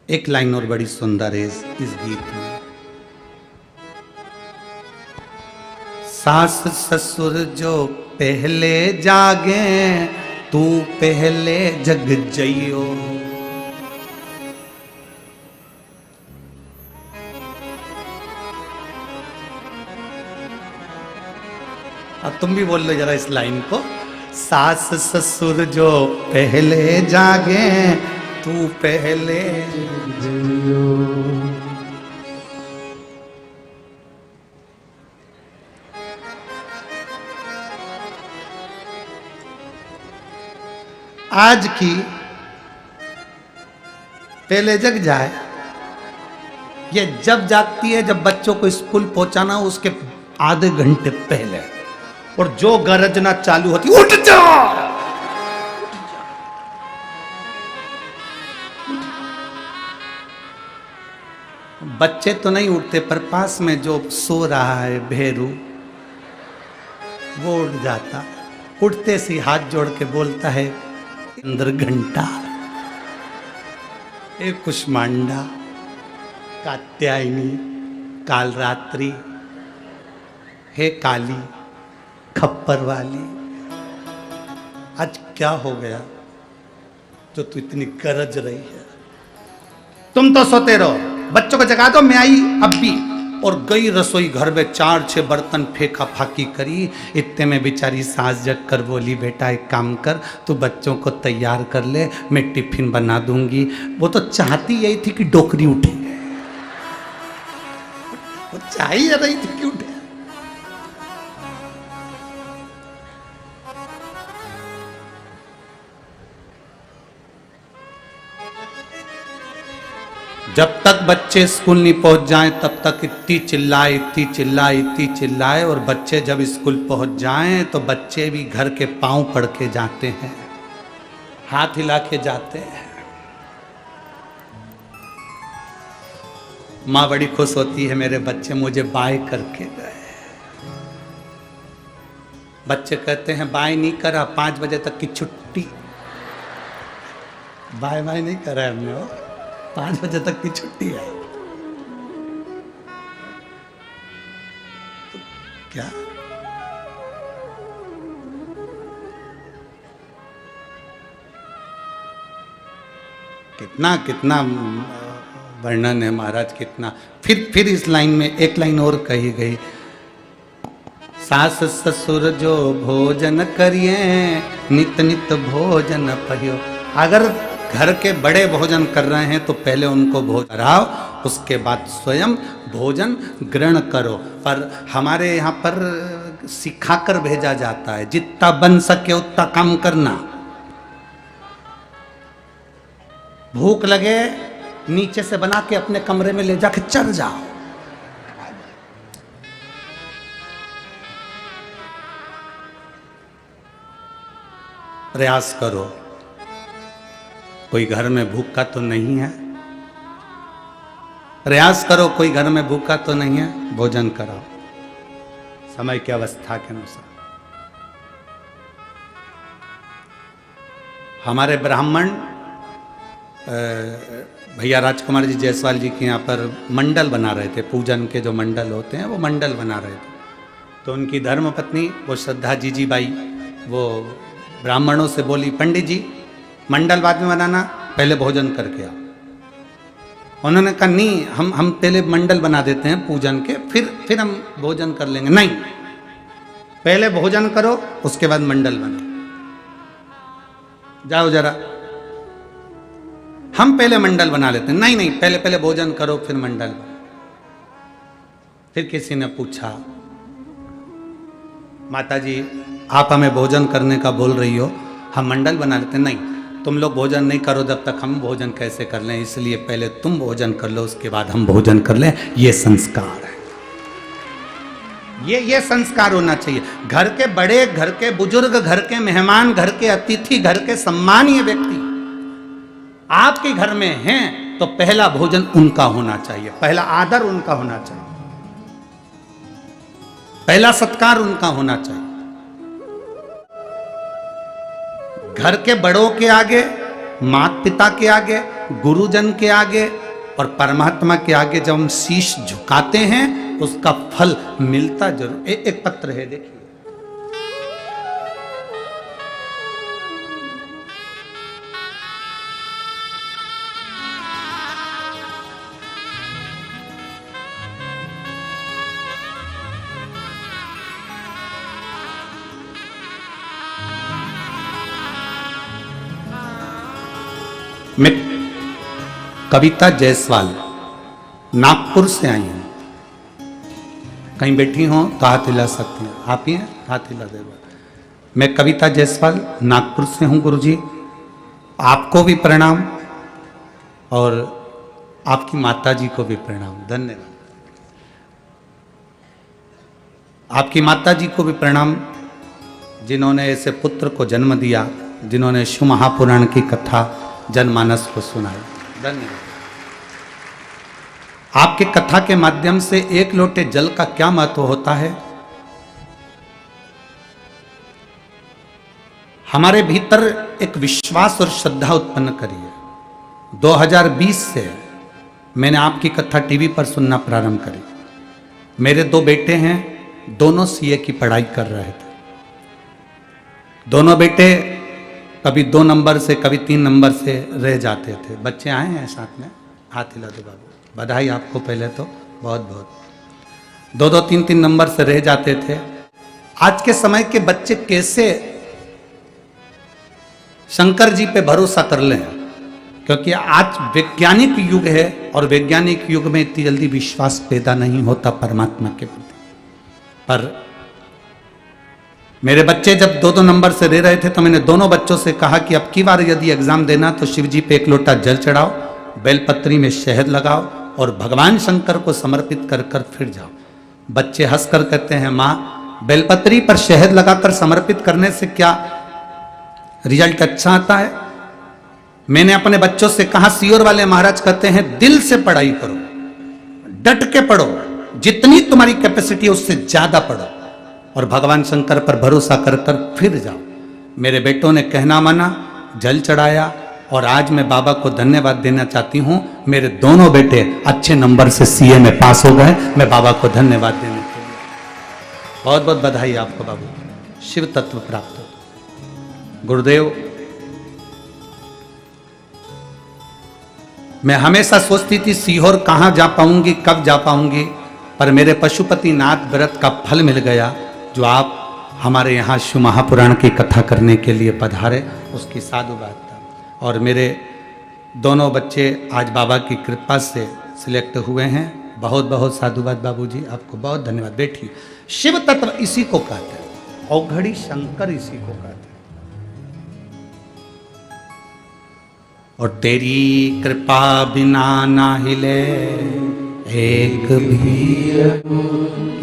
एक लाइन और बड़ी सुंदर है इस गीत में। सास ससुर जो पहले जागे तू पहले जग जइयो, अब तुम भी बोल लो जरा इस लाइन को। सास ससुर जो पहले जागे तू पहले जियो। आज की पहले जग जाए, ये जब जागती है जब बच्चों को स्कूल पहुंचाना हो उसके आधे घंटे पहले, और जो गरजना चालू होती, उठ जा। बच्चे तो नहीं उठते, पर पास में जो सो रहा है भेरू वो उठ जाता। उठते से हाथ जोड़ के बोलता है, इंद्र घंटा, ए कुष्मांडा, कात्यायनी, कालरात्रि, हे काली, खप्पर वाली, आज क्या हो गया जो तू इतनी गरज रही है? तुम तो सोते रहो, बच्चों को जगा दो। मैं आई अब भी, और गई रसोई घर में 4-6 बर्तन फेंका फाकी करी। इतने में बेचारी सास जग कर बोली, बेटा एक काम कर, तू बच्चों को तैयार कर ले, मैं टिफिन बना दूंगी। वो तो चाहती यही थी कि डोकरी उठे, वो चाह ही रही थी कि उठे। जब तक बच्चे स्कूल नहीं पहुंच जाएं तब तक इतनी चिल्लाए, और बच्चे जब स्कूल पहुंच जाएं तो बच्चे भी घर के पांव पड़ के जाते हैं, हाथ हिला के जाते हैं। माँ बड़ी खुश होती है, मेरे बच्चे मुझे बाय करके गए। बच्चे कहते हैं बाय नहीं करा, 5 बजे तक की छुट्टी। बाय बाय नहीं करा है हमने, 5 बजे तक की छुट्टी है। तो क्या कितना वर्णन है महाराज कितना। फिर इस लाइन में एक लाइन और कही गई, सास ससुर जो भोजन करिए नित नित भोजन पहियो। अगर घर के बड़े भोजन कर रहे हैं तो पहले उनको भोजन कराओ, उसके बाद स्वयं भोजन ग्रहण करो। पर हमारे यहाँ पर सिखाकर भेजा जाता है, जितना बन सके उतना काम करना। भूख लगे नीचे से बना के अपने कमरे में ले जाके चढ़ जाओ। प्रयास करो, कोई घर में भूखा तो नहीं है। प्रयास करो, कोई घर में भूखा तो नहीं है, भोजन कराओ समय की अवस्था के अनुसार। हमारे ब्राह्मण भैया राजकुमार जी जायसवाल जी के यहाँ पर मंडल बना रहे थे, पूजन के जो मंडल होते हैं वो मंडल बना रहे थे। तो उनकी धर्मपत्नी वो श्रद्धा जीजी बाई वो ब्राह्मणों से बोली, पंडित जी मंडल बाद में बनाना, पहले भोजन करके आओ। उन्होंने कहा नहीं, हम पहले मंडल बना देते हैं पूजन के, फिर हम भोजन कर लेंगे। नहीं, पहले भोजन करो उसके बाद मंडल बनाओ। जाओ जरा, हम पहले मंडल बना लेते हैं। नहीं, पहले भोजन करो फिर मंडल बनाओ। फिर किसी ने पूछा, माता जी आप हमें भोजन करने का बोल रही हो, हम मंडल बना लेते हैं। नहीं, तुम लोग भोजन नहीं करो जब तक हम भोजन कैसे कर लें, इसलिए पहले तुम भोजन कर लो उसके बाद हम भोजन कर लें। ये संस्कार है, ये संस्कार होना चाहिए। घर के बड़े, घर के बुजुर्ग, घर के मेहमान, घर के अतिथि, घर के सम्मानीय व्यक्ति आपके घर में हैं तो पहला भोजन उनका होना चाहिए, पहला आदर उनका होना चाहिए, पहला सत्कार उनका होना चाहिए। घर के बड़ों के आगे, माता पिता के आगे, गुरुजन के आगे और परमात्मा के आगे जब हम शीश झुकाते हैं उसका फल मिलता जरूर। एक पत्र है देखिए, मैं कविता जायसवाल नागपुर से आई हूं। कहीं बैठी हो तो हाथ हिला सकती हैं, आप ही हैं, हाथ हिला दे। मैं कविता जायसवाल नागपुर से हूं गुरुजी। आपको भी प्रणाम और आपकी माता जी को भी प्रणाम, धन्यवाद। आपकी माता जी को भी प्रणाम जिन्होंने ऐसे पुत्र को जन्म दिया, जिन्होंने शिव महापुराण की कथा जनमानस को सुनाई, धन्यवाद। आपके कथा के माध्यम से एक लोटे जल का क्या महत्व होता है, हमारे भीतर एक विश्वास और श्रद्धा उत्पन्न करिए। 2020 से मैंने आपकी कथा टीवी पर सुनना प्रारंभ करी। मेरे 2 बेटे हैं, दोनों सीए की पढ़ाई कर रहे थे। दोनों बेटे कभी 2 नंबर से कभी 3 नंबर से रह जाते थे। बच्चे आए हैं साथ में, हाथ हिला दो बाबू, बधाई आपको पहले तो बहुत बहुत। 2-2, 3-3 नंबर से रह जाते थे। आज के समय के बच्चे कैसे शंकर जी पे भरोसा कर लें, क्योंकि आज वैज्ञानिक युग है और वैज्ञानिक युग में इतनी जल्दी विश्वास पैदा नहीं होता परमात्मा के प्रति। पर मेरे बच्चे जब 2-2 नंबर से रह रहे थे तो मैंने दोनों बच्चों से कहा कि अब की बार यदि एग्जाम देना तो शिव जी पे 1 लोटा जल चढ़ाओ, बेलपत्री में शहद लगाओ और भगवान शंकर को समर्पित कर कर फिर जाओ। बच्चे हंसकर कहते हैं, माँ बेलपत्री पर शहद लगाकर समर्पित करने से क्या रिजल्ट अच्छा आता है? मैंने अपने बच्चों से कहा, सियोर वाले महाराज कहते हैं दिल से पढ़ाई करो, डट के पढ़ो, जितनी तुम्हारी कैपेसिटी है उससे ज्यादा पढ़ो और भगवान शंकर पर भरोसा कर कर फिर जाओ। मेरे बेटों ने कहना माना, जल चढ़ाया और आज मैं बाबा को धन्यवाद देना चाहती हूँ। मेरे दोनों बेटे अच्छे नंबर से सीए में पास हो गए। मैं बाबा को धन्यवाद देने के लिए बहुत बहुत बधाई आपको बाबू, शिव तत्व प्राप्त हो। गुरुदेव मैं हमेशा सोचती थी सीहोर कहाँ जा पाऊंगी, कब जा पाऊंगी, पर मेरे पशुपतिनाथ व्रत का फल मिल गया, जो आप हमारे यहाँ शिव महापुराण की कथा करने के लिए पधारे, उसकी साधुवाद था। और मेरे दोनों बच्चे आज बाबा की कृपा से सिलेक्ट हुए हैं। बहुत बहुत साधुवाद बाबूजी, आपको बहुत धन्यवाद। बैठिए। शिव तत्व इसी को कहते हैं, औघड़ी शंकर इसी को कहते हैं। और तेरी कृपा बिना ना हिले एक भी,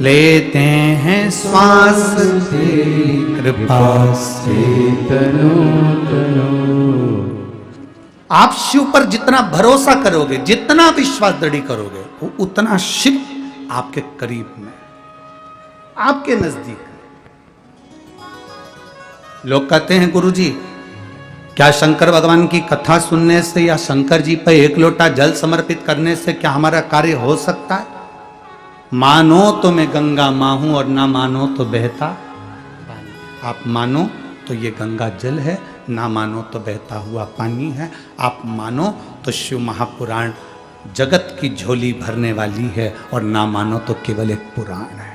लेते हैं श्वास तेरी कृपा से तनो तनो। आप शिव पर जितना भरोसा करोगे, जितना विश्वास दृढ़ करोगे, वो उतना शिव आपके करीब में, आपके नजदीक। लोग कहते हैं गुरुजी, क्या शंकर भगवान की कथा सुनने से या शंकर जी पर एक लोटा जल समर्पित करने से क्या हमारा कार्य हो सकता है? मानो तो मैं गंगा मां हूं और ना मानो तो बहता पानी। आप मानो तो ये गंगा जल है, ना मानो तो बहता हुआ पानी है। आप मानो तो शिव महापुराण जगत की झोली भरने वाली है, और ना मानो तो केवल एक पुराण है,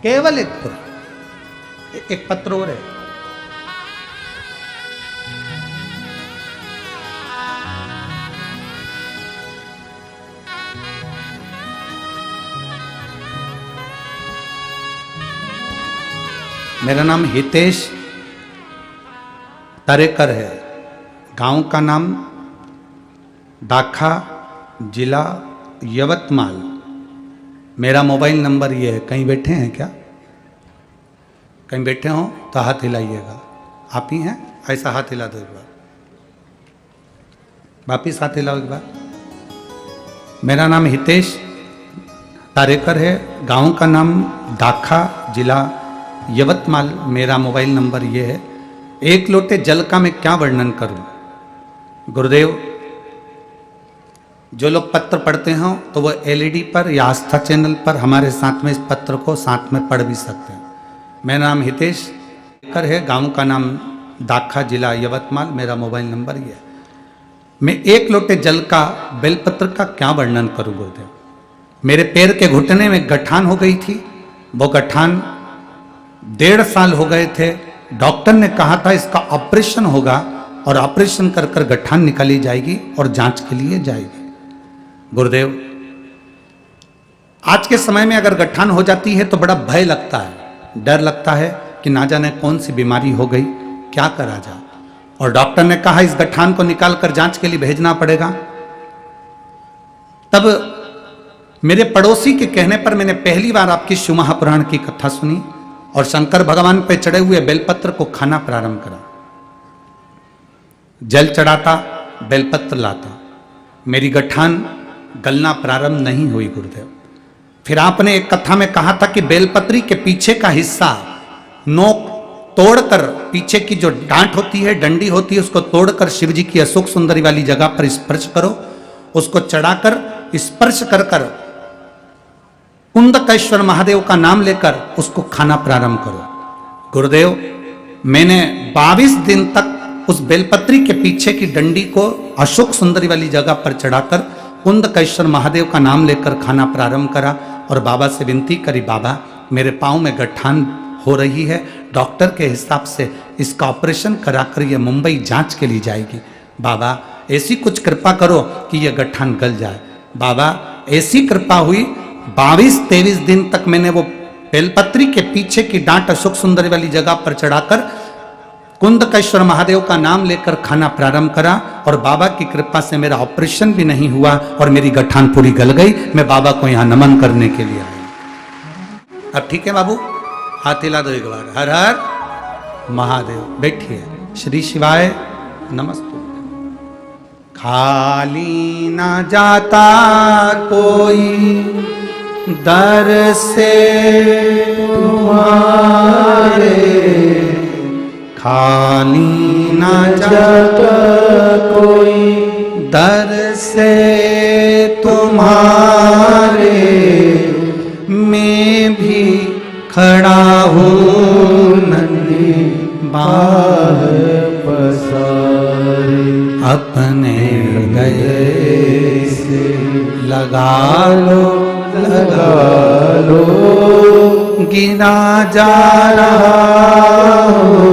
केवल एक पुराण। एक पत्र और है, मेरा नाम हितेश तरेकर है, गांव का नाम दाखा, जिला यवतमाल। मेरा मोबाइल नंबर ये है। कहीं बैठे हैं क्या? कहीं बैठे हो तो हाथ हिलाइएगा। आप ही हैं? ऐसा हाथ हिला दो एक बार, वापिस हाथ हिलाओ एक बार। मेरा नाम हितेश तारेकर है, गांव का नाम दाखा, जिला यवतमाल। मेरा मोबाइल नंबर ये है। एक लोटे जल का मैं क्या वर्णन करूं गुरुदेव। जो लोग पत्र पढ़ते हो तो वो एलईडी पर या आस्था चैनल पर हमारे साथ में इस पत्र को साथ में पढ़ भी सकते हैं। मेरा नाम हितेश कर है, गांव का नाम दाखा, जिला यवतमाल। मेरा मोबाइल नंबर ये है। मैं एक लोटे जल का बेलपत्र का क्या वर्णन करूं गुरुदेव। मेरे पैर के घुटने में गठान हो गई थी। वो गठान 1.5 साल हो गए थे। डॉक्टर ने कहा था इसका ऑपरेशन होगा, और ऑपरेशन कर कर गठान निकाली जाएगी और जांच के लिए जाएगी। गुरुदेव, आज के समय में अगर गठान हो जाती है तो बड़ा भय लगता है, डर लगता है कि ना जाने कौन सी बीमारी हो गई, क्या करा जाए। और डॉक्टर ने कहा इस गठान को निकाल कर जांच के लिए भेजना पड़ेगा। तब मेरे पड़ोसी के कहने पर मैंने पहली बार आपकी शिव महापुराण की कथा सुनी और शंकर भगवान पे चढ़े हुए बेलपत्र को खाना प्रारंभ करा। जल चढ़ाता, बेलपत्र लाता, मेरी गठान गलना प्रारंभ नहीं हुई गुरुदेव। फिर आपने एक कथा में कहा था कि बेलपत्री के पीछे का हिस्सा नोक तोड़कर, पीछे की जो डांट होती है, डंडी होती है, उसको तोड़कर शिव जी की अशोक सुंदरी वाली जगह पर स्पर्श करो। उसको चढ़ाकर स्पर्श कर कर कुंदकेश्वर महादेव का नाम लेकर उसको खाना प्रारंभ करो। गुरुदेव, मैंने 22 दिन तक उस बेलपत्री के पीछे की डंडी को अशोक सुंदरी वाली जगह पर चढ़ाकर कुंदकेश्वर महादेव का नाम लेकर खाना प्रारंभ करा और बाबा से विनती करी, बाबा मेरे पाँव में गठान हो रही है, डॉक्टर के हिसाब से इसका ऑपरेशन कराकर ये मुंबई जांच के लिए जाएगी। बाबा ऐसी कुछ कृपा करो कि यह गठान गल जाए। बाबा ऐसी कृपा हुई, 22-23 दिन तक मैंने वो बेलपत्री के पीछे की डांट अशोक सुंदरी वाली जगह पर चढ़ाकर कुंदकेश्वर महादेव का नाम लेकर खाना प्रारंभ करा, और बाबा की कृपा से मेरा ऑपरेशन भी नहीं हुआ और मेरी गठान पूरी गल गई। मैं बाबा को यहाँ नमन करने के लिए आया। अब ठीक है बाबू, हाथ हिला दो एक बार। हर हर महादेव। बैठिए। श्री शिवाय नमस्ते। खाली ना जाता कोई दर से तुम्हारे, खाली ना जाता कोई दर से तुम्हारे, मैं भी खड़ा हूँ नन्ही बाह पसारे। अपने हृदय से लगा लो गिना जा रहा हो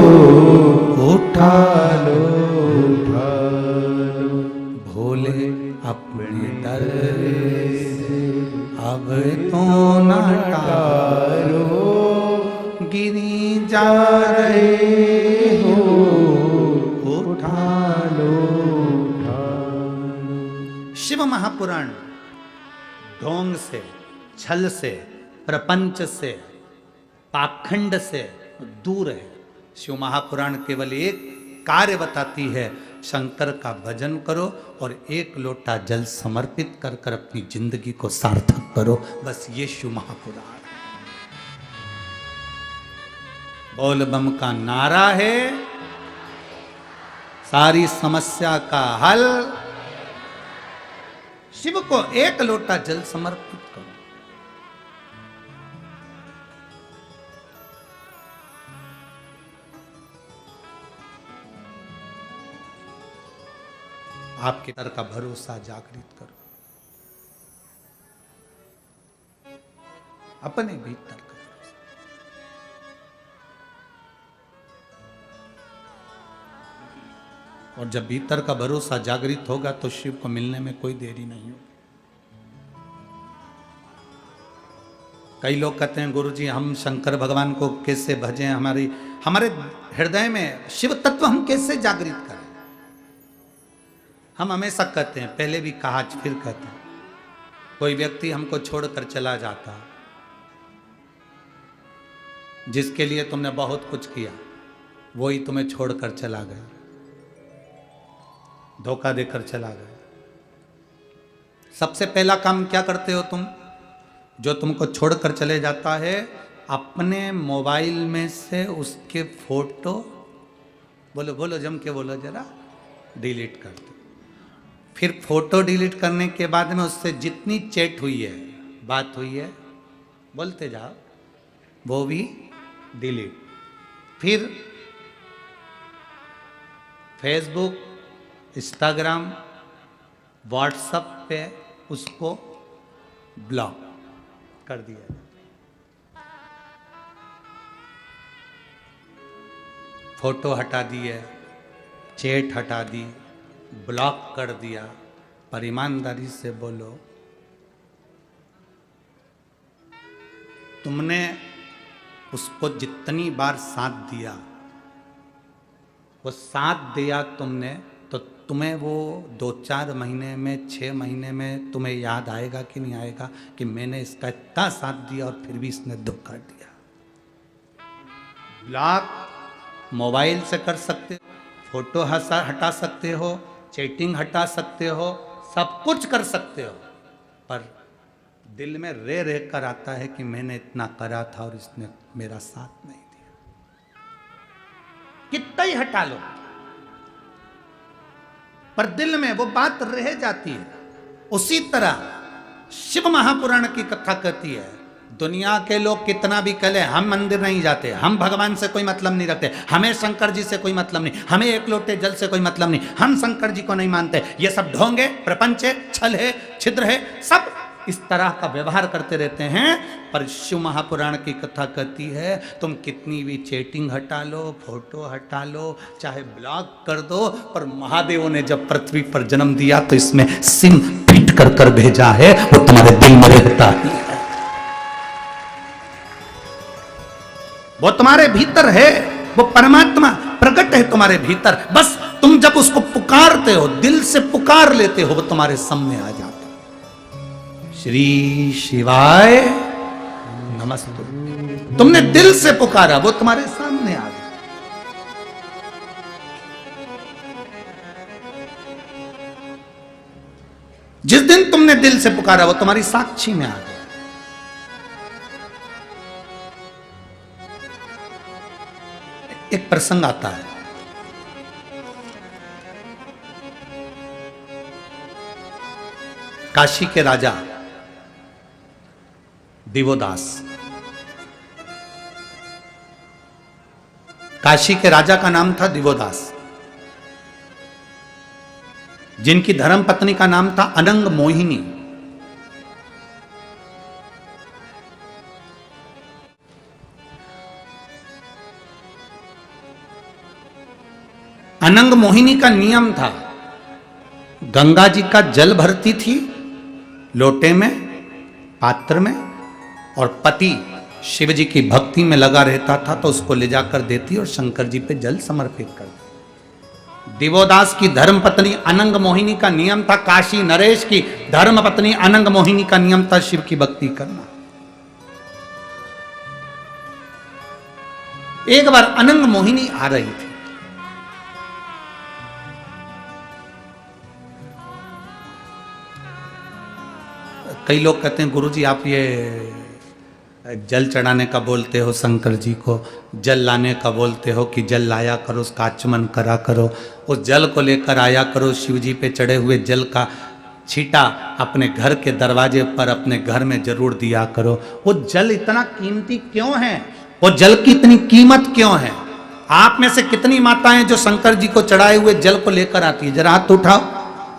उठा लो भोले अपने दर से अब तो न टालो गिरी जा रहे हो उठा लो। शिव महापुराण ढोंग से, छल से, प्रपंच से, पाखंड से दूर है। शिव महापुराण केवल एक कार्य बताती है, शंकर का भजन करो और एक लोटा जल समर्पित कर कर अपनी जिंदगी को सार्थक करो। बस ये शिव महापुराण बोल बम का नारा है, सारी समस्या का हल। शिव को एक लोटा जल समर्पित करो। आपके तरह का भरोसा जागृत करो, अपने भीतर का भरोसा। और जब भीतर का भरोसा जागृत होगा तो शिव को मिलने में कोई देरी नहीं होगी। कई लोग कहते हैं गुरुजी हम शंकर भगवान को कैसे भजें, हमारे हृदय में शिव तत्व हम कैसे जागृत करें। हम हमेशा कहते हैं, पहले भी कहा आज फिर कहते हैं, कोई व्यक्ति हमको छोड़कर चला जाता जिसके लिए तुमने बहुत कुछ किया, वही तुम्हें छोड़कर चला गया, धोखा देकर चला गया। सबसे पहला काम क्या करते हो तुम? जो तुमको छोड़कर चले जाता है, अपने मोबाइल में से उसके फोटो, बोलो बोलो जम के बोलो जरा, डिलीट कर दो। फिर फोटो डिलीट करने के बाद में उससे जितनी चैट हुई है, बात हुई है, बोलते जाओ, वो भी डिलीट। फिर फेसबुक, इंस्टाग्राम, व्हाट्सएप पे उसको ब्लॉक कर दिया। फोटो हटा दिए, चैट हटा दी, ब्लॉक कर दिया। पर ईमानदारी से बोलो, तुमने उसको जितनी बार साथ दिया, वो साथ दिया तुमने, तो तुम्हें वो 2-4 महीने में, 6 महीने में तुम्हें याद आएगा कि नहीं आएगा कि मैंने इसका इतना साथ दिया और फिर भी इसने धोखा दिया। ब्लॉक मोबाइल से कर सकते हो, फोटो हटा सकते हो, चैटिंग हटा सकते हो, सब कुछ कर सकते हो, पर दिल में रह कर आता है कि मैंने इतना करा था और इसने मेरा साथ नहीं दिया। कितना ही हटा लो, पर दिल में वो बात रह जाती है। उसी तरह शिव महापुराण की कथा कहती है, दुनिया के लोग कितना भी कह ले, हम मंदिर नहीं जाते, हम भगवान से कोई मतलब नहीं रखते, हमें शंकर जी से कोई मतलब नहीं, हमें एक लोटे जल से कोई मतलब नहीं, हम शंकर जी को नहीं मानते, ये सब ढोंग है, प्रपंच है, छल है, छिद्र है, सब इस तरह का व्यवहार करते रहते हैं। पर शिव महापुराण की कथा कहती है, तुम कितनी भी चैटिंग हटा लो, फोटो हटा लो, चाहे ब्लॉक कर दो, पर महादेव ने जब पृथ्वी पर जन्म दिया तो इसमें सिम पीट कर कर भेजा है, वो तुम्हारे दिल में रहता है, वो तुम्हारे भीतर है, वो परमात्मा प्रकट है तुम्हारे भीतर। बस तुम जब उसको पुकारते हो, दिल से पुकार लेते हो, वो तुम्हारे सामने आ जाता है। श्री शिवाय नमस्ते, तुमने दिल से पुकारा, वो तुम्हारे सामने आ गया। जिस दिन तुमने दिल से पुकारा, वो तुम्हारी साक्षी में आ गया। एक प्रसंग आता है, काशी के राजा दिवोदास, काशी के राजा का नाम था दिवोदास। जिनकी धर्म पत्नी का नाम था अनंग मोहिनी। अनंग मोहिनी का नियम था, गंगा जी का जल भरती थी लोटे में, पात्र में, और पति शिव जी की भक्ति में लगा रहता था तो उसको ले जाकर देती और शंकर जी पे जल समर्पित करती। दिवोदास की धर्म पत्नी अनंग मोहिनी का नियम था, काशी नरेश की धर्म पत्नी अनंग मोहिनी का नियम था शिव की भक्ति करना। एक बार अनंग मोहिनी आ रही थी, कई लोग कहते हैं गुरुजी आप ये जल चढ़ाने का बोलते हो, शंकर जी को जल लाने का बोलते हो कि जल लाया करो, उसका आचमन करा करो, उस जल को लेकर आया करो, शिव जी पे चढ़े हुए जल का छींटा अपने घर के दरवाजे पर अपने घर में जरूर दिया करो। वो जल इतना कीमती क्यों है, वो जल की इतनी कीमत क्यों है? आप में से कितनी माताएं जो शंकर जी को चढ़ाए हुए जल को लेकर आती है? जरा हाथ उठाओ,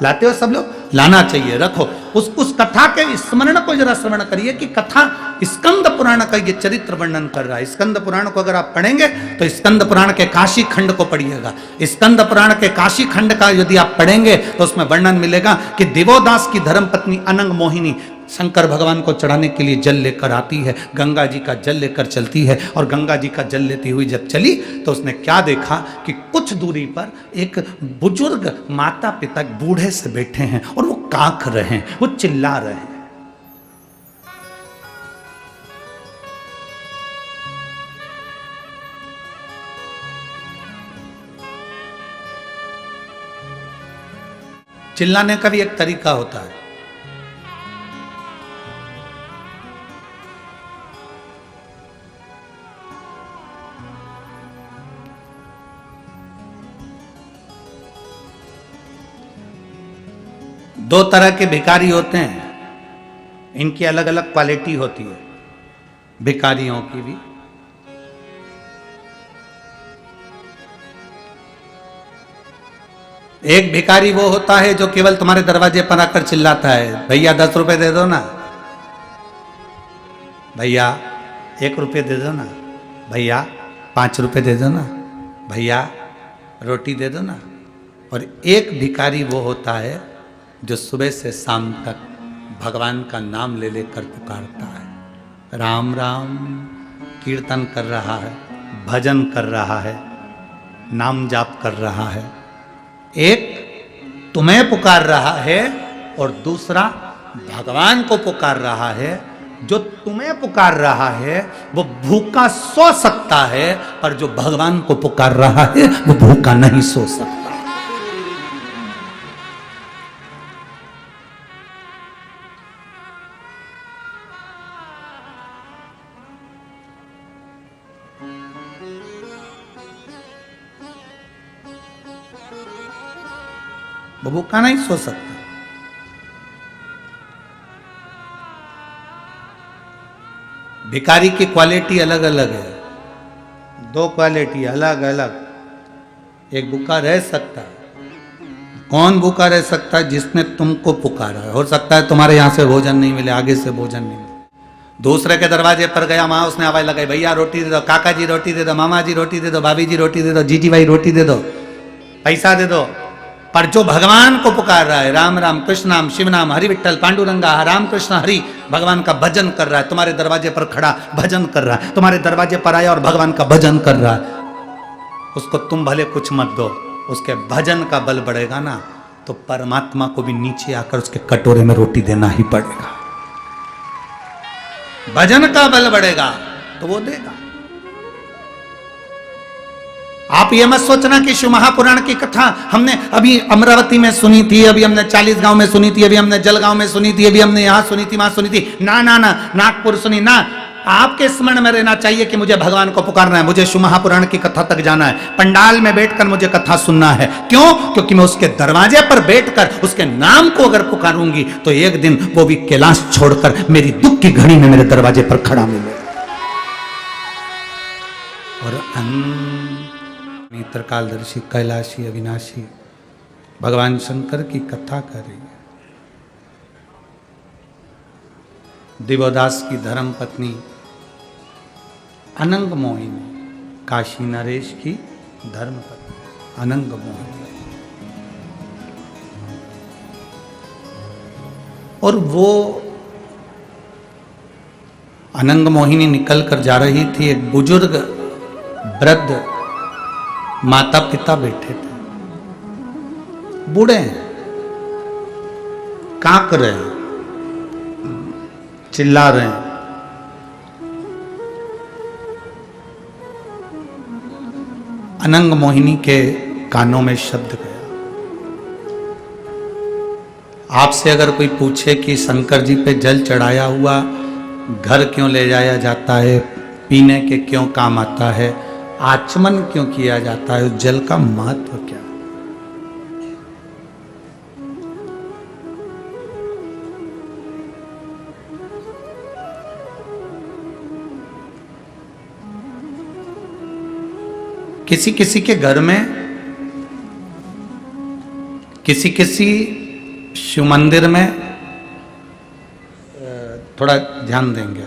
लाते हो सब लोग? लाना चाहिए, रखो। उस कथा के स्मरण को जरा श्रवण करिए कि कथा स्कंद पुराण का ये चरित्र वर्णन कर रहा है। स्कंद पुराण को अगर आप पढ़ेंगे तो स्कंद पुराण के काशी खंड को पढ़िएगा। स्कंद पुराण के काशी खंड का यदि आप पढ़ेंगे तो उसमें वर्णन मिलेगा कि दिवोदास की धर्म पत्नी अनंग मोहिनी शंकर भगवान को चढ़ाने के लिए जल लेकर आती है, गंगा जी का जल लेकर चलती है, और गंगा जी का जल लेती हुई जब चली तो उसने क्या देखा कि कुछ दूरी पर एक बुजुर्ग माता पिता बूढ़े से बैठे हैं और वो कांख रहे हैं, वो चिल्ला रहे हैं। चिल्लाने का भी एक तरीका होता है। दो तरह के भिखारी होते हैं, इनकी अलग अलग क्वालिटी होती है भिखारियों की भी। एक भिखारी वो होता है जो केवल तुम्हारे दरवाजे पर आकर चिल्लाता है, भैया 10 रुपए दे दो ना, भैया 1 रुपये दे दो ना, भैया 5 रुपए दे दो ना, भैया रोटी दे दो ना। और एक भिखारी वो होता है जो सुबह से शाम तक भगवान का नाम ले लेकर पुकारता है, राम राम कीर्तन कर रहा है, भजन कर रहा है, नाम जाप कर रहा है। एक तुम्हें पुकार रहा है और दूसरा भगवान को पुकार रहा है। जो तुम्हें पुकार रहा है वो भूखा सो सकता है, पर जो भगवान को पुकार रहा है वो भूखा नहीं सो सकता। वो भूखा नहीं सो सकता। भिखारी की क्वालिटी अलग अलग है, 2 क्वालिटी अलग अलग। एक भूखा रह सकता है। कौन भूखा रह सकता है? जिसने तुमको पुकारा है। हो सकता है तुम्हारे यहां से भोजन नहीं मिले, आगे से भोजन नहीं मिले, दूसरे के दरवाजे पर गया, वहां उसने आवाज लगाई, भैया रोटी दे दो, काका जी रोटी दे दो, मामा जी रोटी दे दो, भाभी जी रोटी दे दो, जीजी भाई रोटी दे दो, पैसा दे दो। पर जो भगवान को पुकार रहा है, राम राम कृष्ण नाम शिव नाम हरि विठ्ठल पांडुरंगा राम कृष्ण हरि, भगवान का भजन कर रहा है, तुम्हारे दरवाजे पर खड़ा भजन कर रहा है, तुम्हारे दरवाजे पर आया और भगवान का भजन कर रहा है, उसको तुम भले कुछ मत दो, उसके भजन का बल बढ़ेगा ना, तो परमात्मा को भी नीचे आकर उसके कटोरे में रोटी देना ही पड़ेगा। भजन का बल बढ़ेगा तो वो देगा। आप ये मत सोचना कि शिव महापुराण की कथा हमने अभी अमरावती में सुनी थी, अभी हमने 40 गांव में सुनी थी, अभी हमने जलगांव में सुनी थी, अभी हमने यहां सुनी थी, वहां सुनी थी। ना ना ना, नागपुर सुनी ना। आपके स्मरण में रहना चाहिए कि मुझे भगवान को पुकारना है, मुझे शिव महापुराण की कथा तक जाना है, पंडाल में बैठकर मुझे कथा सुनना है। क्यों? क्योंकि मैं उसके दरवाजे पर बैठकर उसके नाम को अगर पुकारूंगी तो एक दिन वो भी कैलाश छोड़कर मेरी दुख की घड़ी में मेरे दरवाजे पर खड़ा मिलेगा। और त्रिकालदर्शी कैलाशी अविनाशी भगवान शंकर की कथा कर रही है। दिवोदास की धर्म पत्नी अनंग मोहिनी, काशी नरेश की धर्म पत्नी अनंग मोहिनी, और वो अनंग मोहिनी निकल कर जा रही थी। एक बुजुर्ग वृद्ध माता पिता बैठे थे, बूढ़े हैं, कांप रहे हैं, चिल्ला रहे हैं। अनंग मोहिनी के कानों में शब्द गया, आपसे अगर कोई पूछे कि शंकर जी पे जल चढ़ाया हुआ घर क्यों ले जाया जाता है, पीने के क्यों काम आता है, आचमन क्यों किया जाता है, उस जल का महत्व क्या? किसी किसी के घर में, किसी किसी शिव मंदिर में, थोड़ा ध्यान देंगे,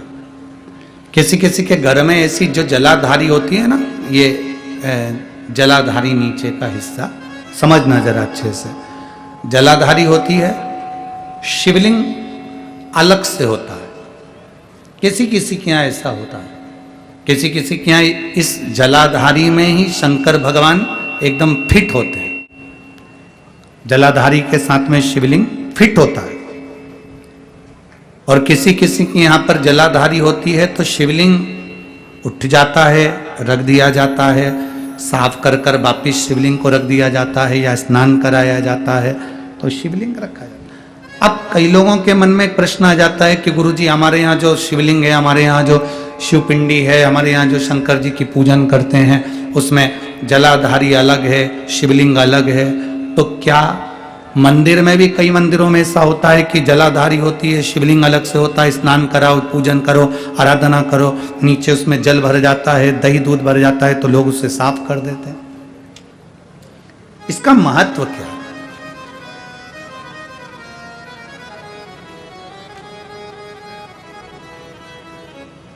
किसी किसी के घर में ऐसी जो जलाधारी होती है ना, ये जलाधारी नीचे का हिस्सा समझना जरा अच्छे से, जलाधारी होती है, शिवलिंग अलग से होता है। किसी किसी के यहाँ ऐसा होता है, किसी किसी के यहाँ इस जलाधारी में ही शंकर भगवान एकदम फिट होते हैं। जलाधारी के साथ में शिवलिंग फिट होता है। और किसी किसी के यहाँ पर जलाधारी होती है तो शिवलिंग उठ जाता है, रख दिया जाता है, साफ कर कर वापिस शिवलिंग को रख दिया जाता है, या स्नान कराया जाता है तो शिवलिंग रखा जाता है। अब कई लोगों के मन में एक प्रश्न आ जाता है कि गुरुजी हमारे यहाँ जो शिवलिंग है, हमारे यहाँ जो शिवपिंडी है, हमारे यहाँ जो शंकर जी की पूजन करते हैं उसमें जलाधारी अलग है, शिवलिंग अलग है, तो क्या मंदिर में भी कई मंदिरों में ऐसा होता है कि जलाधारी होती है, शिवलिंग अलग से होता है, स्नान कराओ, पूजन करो, आराधना करो, नीचे उसमें जल भर जाता है, दही दूध भर जाता है तो लोग उसे साफ कर देते हैं। इसका महत्व क्या है?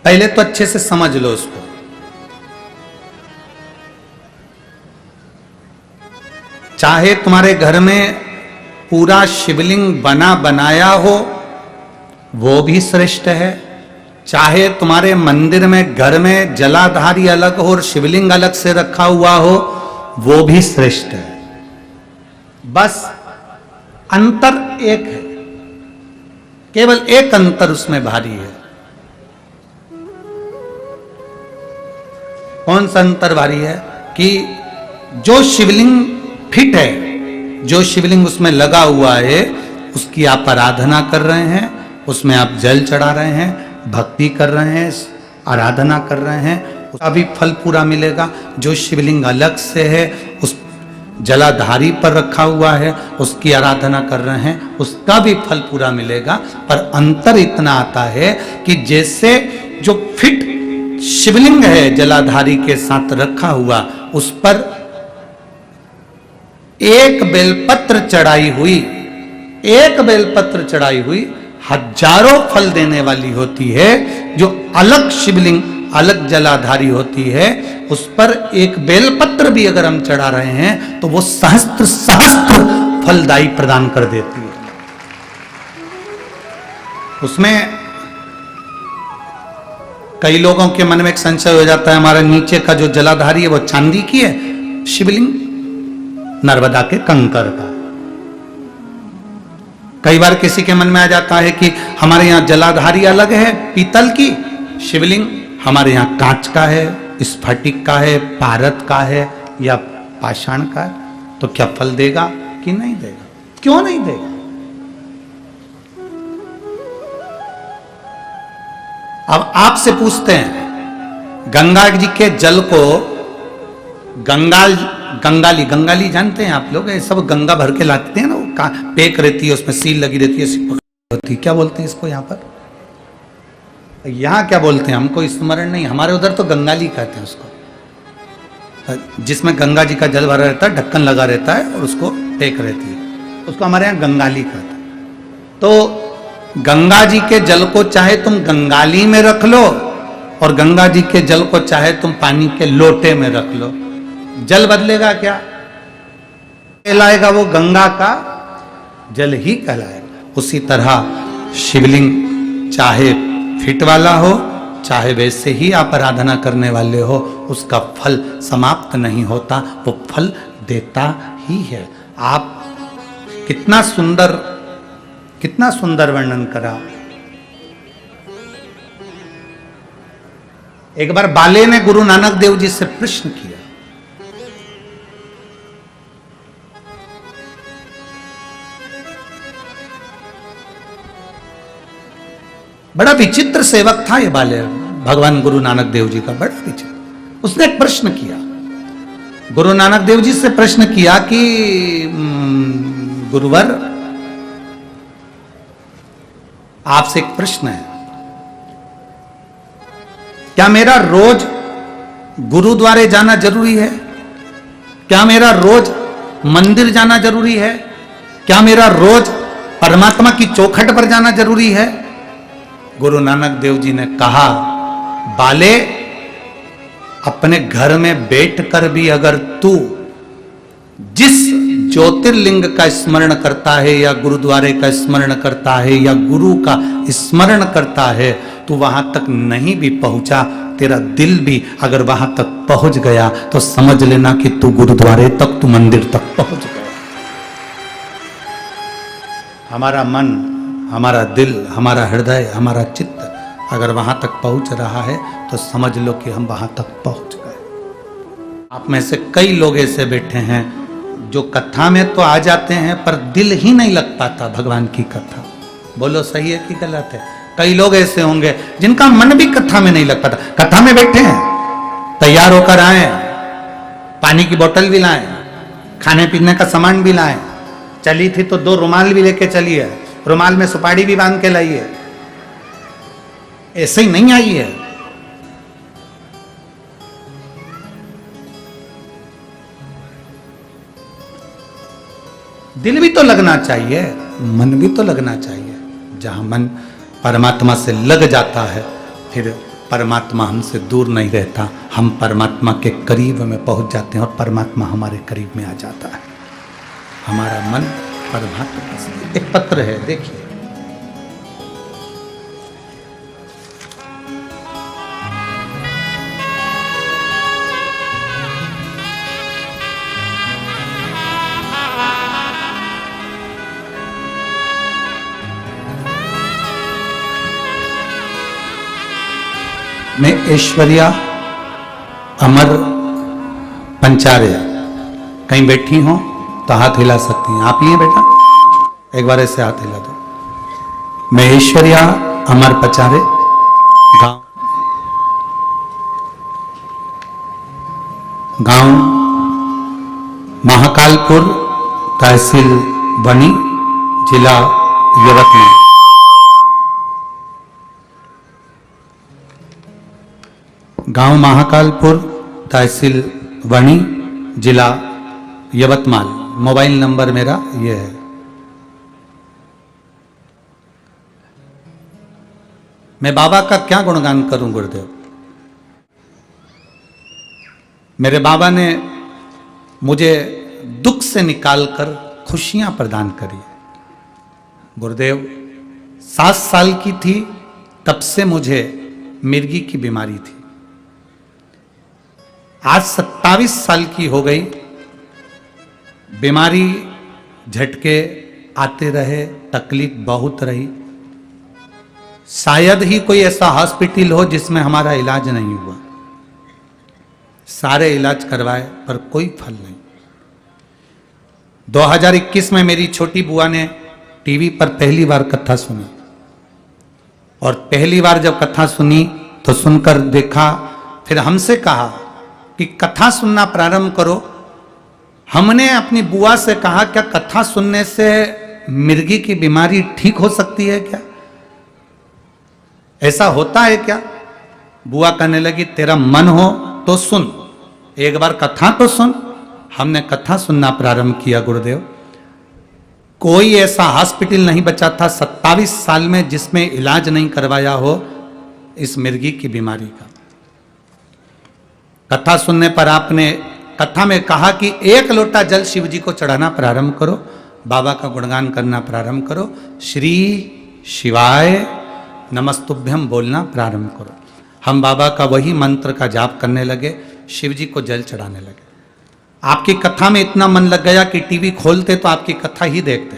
पहले तो अच्छे से समझ लो उसको। चाहे तुम्हारे घर में पूरा शिवलिंग बना बनाया हो वो भी श्रेष्ठ है, चाहे तुम्हारे मंदिर में घर में जलाधारी अलग हो और शिवलिंग अलग से रखा हुआ हो वो भी श्रेष्ठ है। बस अंतर एक है, केवल एक अंतर उसमें भारी है। कौन सा अंतर भारी है? कि जो शिवलिंग फिट है, जो शिवलिंग उसमें लगा हुआ है, उसकी आप आराधना कर रहे हैं, उसमें आप जल चढ़ा रहे हैं, भक्ति कर रहे हैं, आराधना कर रहे हैं, उसका भी फल पूरा मिलेगा। जो शिवलिंग अलग से है, उस जलाधारी पर रखा हुआ है, उसकी आराधना कर रहे हैं, उसका भी फल पूरा मिलेगा। पर अंतर इतना आता है कि जैसे जो फिट शिवलिंग है जलाधारी के साथ रखा हुआ, उस पर एक बेलपत्र चढ़ाई हुई, एक बेलपत्र चढ़ाई हुई हजारों फल देने वाली होती है। जो अलग शिवलिंग अलग जलाधारी होती है, उस पर एक बेलपत्र भी अगर हम चढ़ा रहे हैं तो वो सहस्त्र सहस्त्र फलदायी प्रदान कर देती है। उसमें कई लोगों के मन में एक संशय हो जाता है, हमारे नीचे का जो जलाधारी है वो चांदी की है, शिवलिंग नर्मदा के कंकर का। कई बार किसी के मन में आ जाता है कि हमारे यहाँ जलाधारी अलग है पीतल की, शिवलिंग हमारे यहाँ कांच का है, स्फटिक का है, पारद का है या पाषाण का है, तो क्या फल देगा कि नहीं देगा? क्यों नहीं देगा? अब आपसे पूछते हैं, गंगा जी के जल को गंगाली जानते हैं आप लोग? ये सब गंगा भर के लाते हैं ना, वो पेक रहती है, उसमें सील लगी रहती है, होती, क्या बोलते हैं इसको यहाँ पर? यहाँ क्या बोलते हैं हमको स्मरण नहीं, हमारे उधर तो गंगाली कहते हैं उसको, जिसमें गंगा जी का जल भरा रहता है, ढक्कन लगा रहता है और उसको टेक रहती है, उसको हमारे यहाँ गंगाली कहते हैं। तो गंगा जी के जल को चाहे तुम गंगाली में रख लो और गंगा जी के जल को चाहे तुम पानी के लोटे में रख लो, जल बदलेगा क्या? कहलाएगा वो गंगा का जल ही कहलाएगा। उसी तरह शिवलिंग चाहे फिट वाला हो चाहे वैसे ही आप आराधना करने वाले हो, उसका फल समाप्त नहीं होता, वो फल देता ही है। आप कितना सुंदर वर्णन करा। एक बार बाले ने गुरु नानक देव जी से प्रश्न किया, बड़ा विचित्र सेवक था ये बाले, भगवान गुरु नानक देव जी का बड़ा विचित्र। उसने एक प्रश्न किया, गुरु नानक देव जी से प्रश्न किया कि गुरुवर आपसे एक प्रश्न है, क्या मेरा रोज गुरुद्वारे जाना जरूरी है? क्या मेरा रोज मंदिर जाना जरूरी है? क्या मेरा रोज परमात्मा की चौखट पर जाना जरूरी है? गुरु नानक देव जी ने कहा, बाले अपने घर में बैठकर भी अगर तू जिस ज्योतिर्लिंग का स्मरण करता है या गुरुद्वारे का स्मरण करता है या गुरु का स्मरण करता है, तू वहां तक नहीं भी पहुंचा, तेरा दिल भी अगर वहां तक पहुंच गया तो समझ लेना कि तू गुरुद्वारे तक, तू मंदिर तक पहुंच गया। हमारा मन, हमारा दिल, हमारा हृदय, हमारा चित्त अगर वहां तक पहुंच रहा है तो समझ लो कि हम वहां तक पहुंच गए। आप में से कई लोग ऐसे बैठे हैं जो कथा में तो आ जाते हैं पर दिल ही नहीं लग पाता भगवान की कथा। बोलो सही है कि गलत है? कई लोग ऐसे होंगे जिनका मन भी कथा में नहीं लग पाता। कथा में बैठे हैं, तैयार होकर आए, पानी की बोतल भी लाए, खाने पीने का सामान भी लाए, चली थी तो 2 रुमाल भी लेके चली है, रुमाल में सुपारी भी बांध के लाई है, ऐसे ही नहीं आई है। दिल भी तो लगना चाहिए, मन भी तो लगना चाहिए। जहां मन परमात्मा से लग जाता है फिर परमात्मा हमसे दूर नहीं रहता, हम परमात्मा के करीब में पहुंच जाते हैं और परमात्मा हमारे करीब में आ जाता है। हमारा मन परमात्मा से। एक पत्र है, देखिए, मैं ऐश्वर्या अमर पंचार्य, कहीं बैठी हो तो हाथ हिला सकती हैं। आप ही हैं बेटा, एक बार ऐसे हाथ हिला दो। मैं ऐश्वर्या अमर पंचार्य, गांव महाकालपुर, तहसील बनी, जिला यवतमाल। गांव महाकालपुर, तहसील वणी, जिला यवतमाल। मोबाइल नंबर मेरा ये है। मैं बाबा का क्या गुणगान करूं गुरुदेव। मेरे बाबा ने मुझे दुख से निकालकर खुशियां प्रदान करी। गुरुदेव 7 साल की थी तब से मुझे मिर्गी की बीमारी थी। आज 27 साल की हो गई, बीमारी झटके आते रहे, तकलीफ बहुत रही। शायद ही कोई ऐसा हॉस्पिटल हो जिसमें हमारा इलाज नहीं हुआ। सारे इलाज करवाए पर कोई फल नहीं। 2021 में मेरी छोटी बुआ ने टीवी पर पहली बार कथा सुनी और पहली बार जब कथा सुनी तो सुनकर देखा, फिर हमसे कहा कि कथा सुनना प्रारंभ करो। हमने अपनी बुआ से कहा, क्या कथा सुनने से मिर्गी की बीमारी ठीक हो सकती है क्या? ऐसा होता है क्या? बुआ कहने लगी, तेरा मन हो तो सुन, एक बार कथा तो सुन। हमने कथा सुनना प्रारंभ किया गुरुदेव। कोई ऐसा हॉस्पिटल नहीं बचा था 27 साल में जिसमें इलाज नहीं करवाया हो इस मिर्गी की बीमारी का। कथा सुनने पर आपने कथा में कहा कि 1 लोटा जल शिव जी को चढ़ाना प्रारंभ करो, बाबा का गुणगान करना प्रारंभ करो, श्री शिवाय नमस्तुभ्यम बोलना प्रारंभ करो। हम बाबा का वही मंत्र का जाप करने लगे, शिव जी को जल चढ़ाने लगे। आपकी कथा में इतना मन लग गया कि टीवी खोलते तो आपकी कथा ही देखते।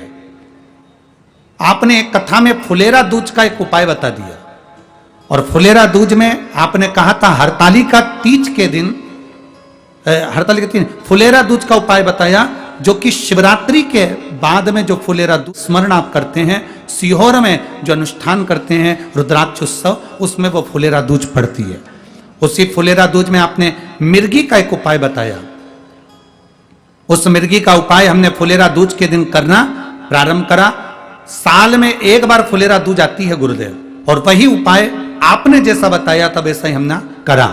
आपने एक कथा में फुलेरा दूज का एक उपाय बता दिया, और फुलेरा दूज में आपने कहा था हरतालिका तीज के दिन, हरतालिका तीज फुलेरा दूज का उपाय बताया, जो कि शिवरात्रि के बाद में जो फुलेरा दूज स्मरण आप करते हैं, सीहोर में जो अनुष्ठान करते हैं रुद्राक्ष उत्सव, उसमें वो फुलेरा दूज पड़ती है। उसी फुलेरा दूज में आपने मिर्गी का एक उपाय बताया। उस मिर्गी का उपाय हमने फुलेरा दूज के दिन करना प्रारंभ करा। साल में 1 बार फुलेरा दूज आती है गुरुदेव, और वही उपाय आपने जैसा बताया था वैसा ही हमने करा,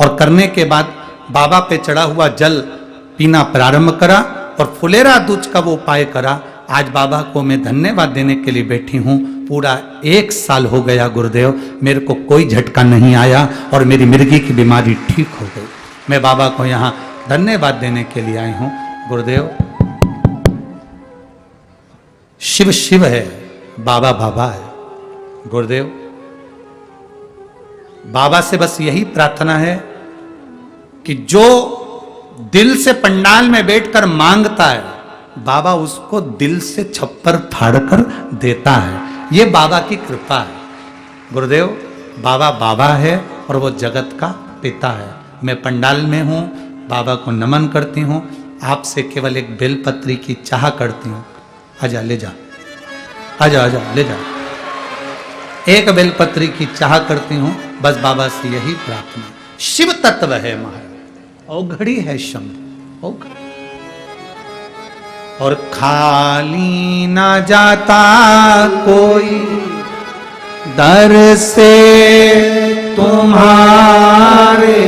और करने के बाद बाबा पे चढ़ा हुआ जल पीना प्रारंभ करा और फुलेरा दूज का वो उपाय करा। आज बाबा को मैं धन्यवाद देने के लिए बैठी हूँ। पूरा 1 साल हो गया गुरुदेव, मेरे को कोई झटका नहीं आया और मेरी मिर्गी की बीमारी ठीक हो गई। मैं बाबा को यहाँ धन्यवाद देने के लिए आई हूँ। गुरुदेव, शिव शिव है, बाबा बाबा है। गुरुदेव, बाबा से बस यही प्रार्थना है कि जो दिल से पंडाल में बैठकर मांगता है, बाबा उसको दिल से छप्पर फाड़कर देता है। ये बाबा की कृपा है। गुरुदेव, बाबा बाबा है और वो जगत का पिता है। मैं पंडाल में हूँ, बाबा को नमन करती हूँ। आपसे केवल एक बेलपत्री की चाह करती हूँ। आजा, ले जा, आजा आजा, ले जा। एक बेलपत्री की चाह करती हूँ, बस बाबा से यही प्रार्थना। शिव तत्व है महाराज, औघड़ी है शंभु, औघड़ी। और खाली ना जाता कोई दर से तुम्हारे,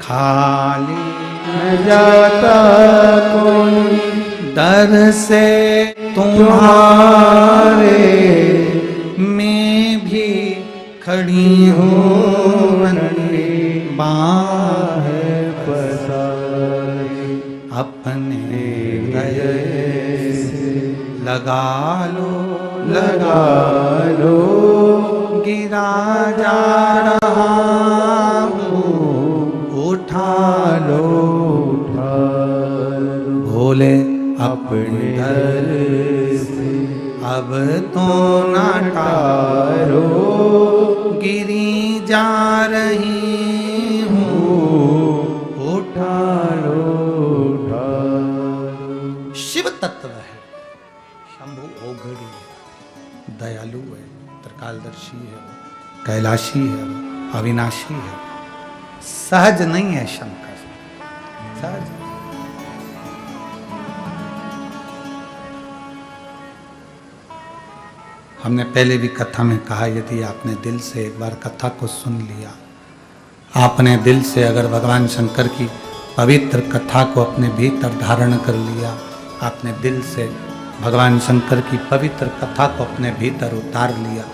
खाली न जाता कोई दर से तुम्हारे, मैं भी खड़ी हूँ बाह पसारी, अपने गले से लगा लो, लगा लो, गिरा जा रहा हूँ, उठा लो, उठा लो, भोले अपने दर से अब तो ना टारो, गिरी जा रही हूँ, उठा लो, उठा लो। शिव तत्व है, शंभु औघड़ी है, दयालु है, त्रिकालदर्शी है, कैलाशी है, अविनाशी है। सहज नहीं है शंकर, सहज। हमने पहले भी कथा में कहा, यदि आपने दिल से एक बार कथा को सुन लिया, आपने दिल से अगर भगवान शंकर की पवित्र कथा को अपने भीतर धारण कर लिया, आपने दिल से भगवान शंकर की पवित्र कथा को अपने भीतर उतार लिया,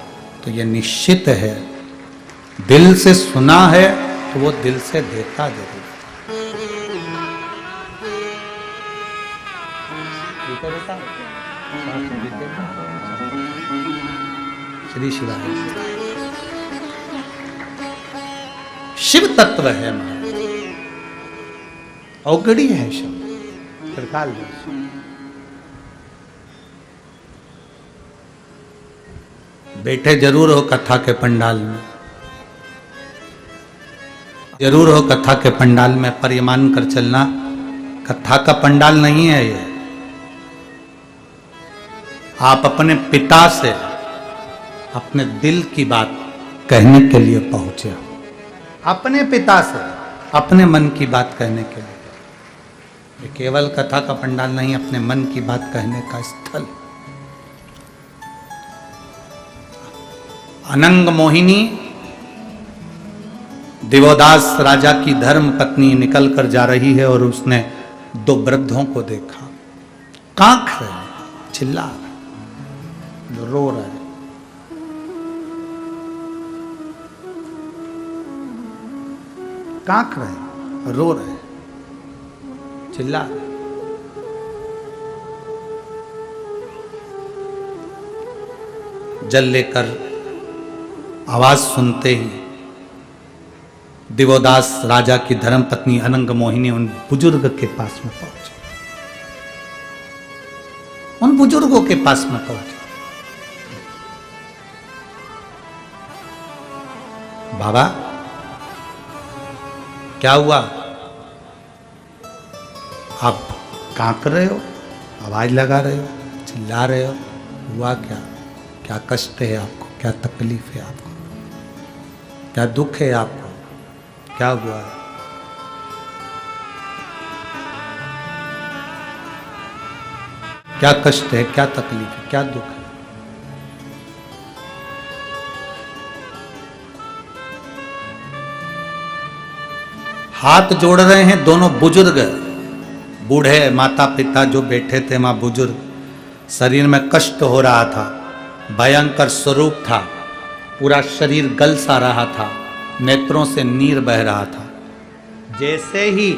तो ये निश्चित है, दिल से सुना है तो वो दिल से देता जरूर। श्री शिवाय। शिव तत्व है महाराज, औघड़ी है शिव, त्रिकालदर्शी। बैठे जरूर हो कथा के पंडाल में, जरूर हो कथा के पंडाल में, पर ये मान कर चलना, कथा का पंडाल नहीं है ये। आप अपने पिता से अपने दिल की बात कहने के लिए पहुंचे हो, अपने पिता से अपने मन की बात कहने के लिए। ये केवल कथा का पंडाल नहीं, अपने मन की बात कहने का स्थल। अनंग मोहिनी दिवोदास राजा की धर्म पत्नी निकल कर जा रही है और उसने 2 वृद्धों को देखा, कांख रहे हैं। चिल्ला रहा है, रो रहा है। कांक रहे, रो रहे, चिल्ला रहे। जल लेकर आवाज सुनते ही दिवोदास राजा की धर्मपत्नी अनंग मोहिनी उन बुजुर्ग के पास में पहुंचे, उन बुजुर्गों के पास में पहुंचे। बाबा क्या हुआ? आप कांप रहे हो, आवाज लगा रहे हो, चिल्ला रहे हो, हुआ क्या? क्या कष्ट है आपको? क्या तकलीफ है आपको? क्या दुख है आपको? क्या हुआ है? क्या कष्ट है? क्या तकलीफ है? क्या दुख है? हाथ जोड़ रहे हैं दोनों बुजुर्ग, बूढ़े माता पिता जो बैठे थे वहां बुजुर्ग, शरीर में कष्ट हो रहा था, भयंकर स्वरूप था, पूरा शरीर गल सा रहा था, नेत्रों से नीर बह रहा था। जैसे ही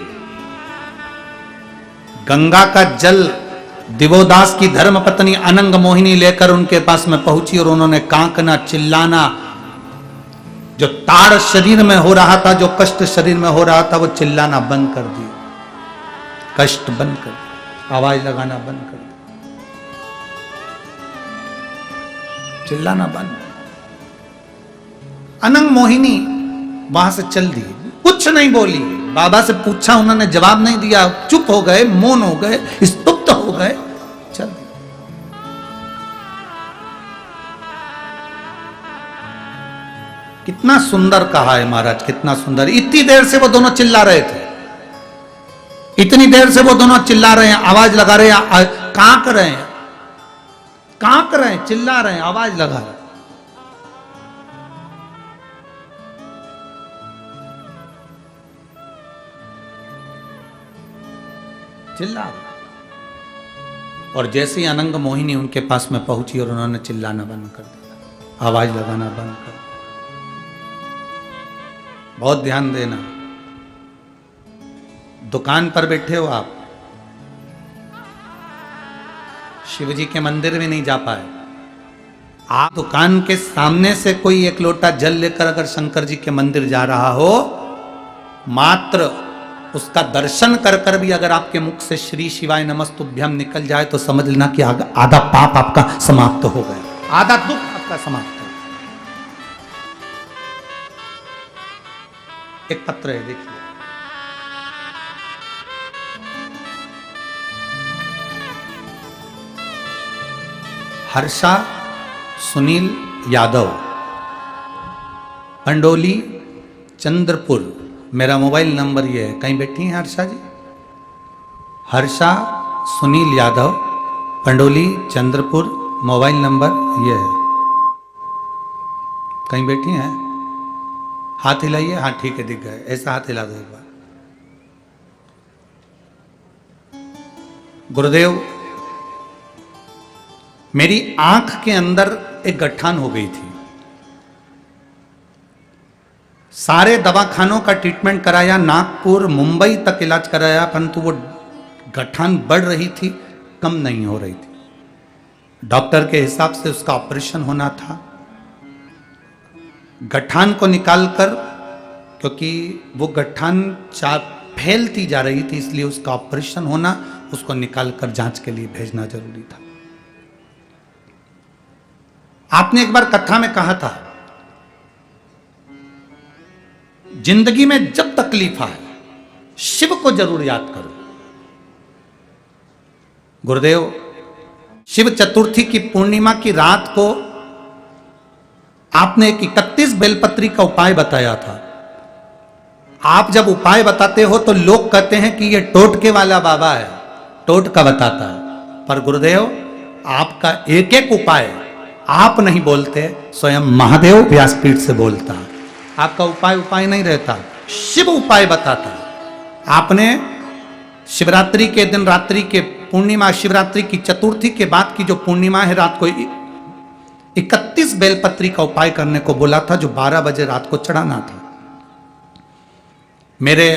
गंगा का जल दिवोदास की धर्मपत्नी अनंग मोहिनी लेकर उनके पास में पहुंची और उन्होंने कांकना, चिल्लाना, जो ताड़ शरीर में हो रहा था, जो कष्ट शरीर में हो रहा था, वो चिल्लाना बंद कर दिया, कष्ट बंद कर दिया, आवाज लगाना बंद कर दिया, चिल्लाना बंद। अनंग मोहिनी वहां से चल दी, कुछ नहीं बोली। बाबा से पूछा, उन्होंने जवाब नहीं दिया, चुप हो गए, मौन हो गए, स्तब्ध हो गए, चल दी। कितना सुंदर कहा है महाराज, कितना सुंदर। इतनी देर से वो दोनों चिल्ला रहे थे, इतनी देर से वो दोनों चिल्ला रहे हैं, आवाज लगा रहे हैं, कांक रहे हैं, कांक रहे हैं, चिल्ला रहे हैं, आवाज लगा रहे हैं। चिल्ला रहे। और जैसे ही अनंग मोहिनी उनके पास में पहुंची और उन्होंने चिल्लाना बंद कर दिया, आवाज लगाना बंद कर दिया। बहुत ध्यान देना, दुकान पर बैठे हो आप, शिव जी के मंदिर में नहीं जा पाए, आप दुकान के सामने से कोई एक लोटा जल लेकर अगर शंकर जी के मंदिर जा रहा हो, मात्र उसका दर्शन कर कर भी अगर आपके मुख से श्री शिवाय नमस्तुभ्यम निकल जाए तो समझ लेना कि आधा पाप आपका समाप्त हो गया, आधा दुख आपका समाप्त हो गया। एक पत्र है, देखिए, हर्षा सुनील यादव, पंडोली चंद्रपुर, मेरा मोबाइल नंबर ये है। कहीं बैठी हैं हर्षा जी? हर्षा सुनील यादव, पंडोली चंद्रपुर, मोबाइल नंबर ये है। कहीं बैठी हैं? हाथ हिलाइए। हाँ ठीक है, दिख गए, ऐसा हाथ हिला दो एक बार। गुरुदेव, मेरी आंख के अंदर एक गठान हो गई थी, सारे दवाखानों का ट्रीटमेंट कराया, नागपुर मुंबई तक इलाज कराया, परंतु वो गठान बढ़ रही थी, कम नहीं हो रही थी। डॉक्टर के हिसाब से उसका ऑपरेशन होना था। गठान को निकालकर, क्योंकि वो गठान फैलती जा रही थी, इसलिए उसका ऑपरेशन होना, उसको निकालकर जांच के लिए भेजना जरूरी था। आपने एक बार कथा में कहा था, जिंदगी में जब तकलीफ आए शिव को जरूर याद करो। गुरुदेव, शिव चतुर्थी की पूर्णिमा की रात को आपने एक 31 बेलपत्री का उपाय बताया था। आप जब उपाय बताते हो तो लोग कहते हैं कि ये टोटके वाला बाबा है, टोटका बताता है, पर गुरुदेव आपका एक एक उपाय आप नहीं बोलते, स्वयं महादेव व्यासपीठ से बोलता है। आपका उपाय नहीं रहता, शिव उपाय बताता है। आपने शिवरात्रि के दिन रात्रि के पूर्णिमा शिवरात्रि की चतुर्थी के बाद की जो पूर्णिमा है, रात को 31 बेलपत्री का उपाय करने को बोला था, जो 12 बजे रात को चढ़ाना था। मेरे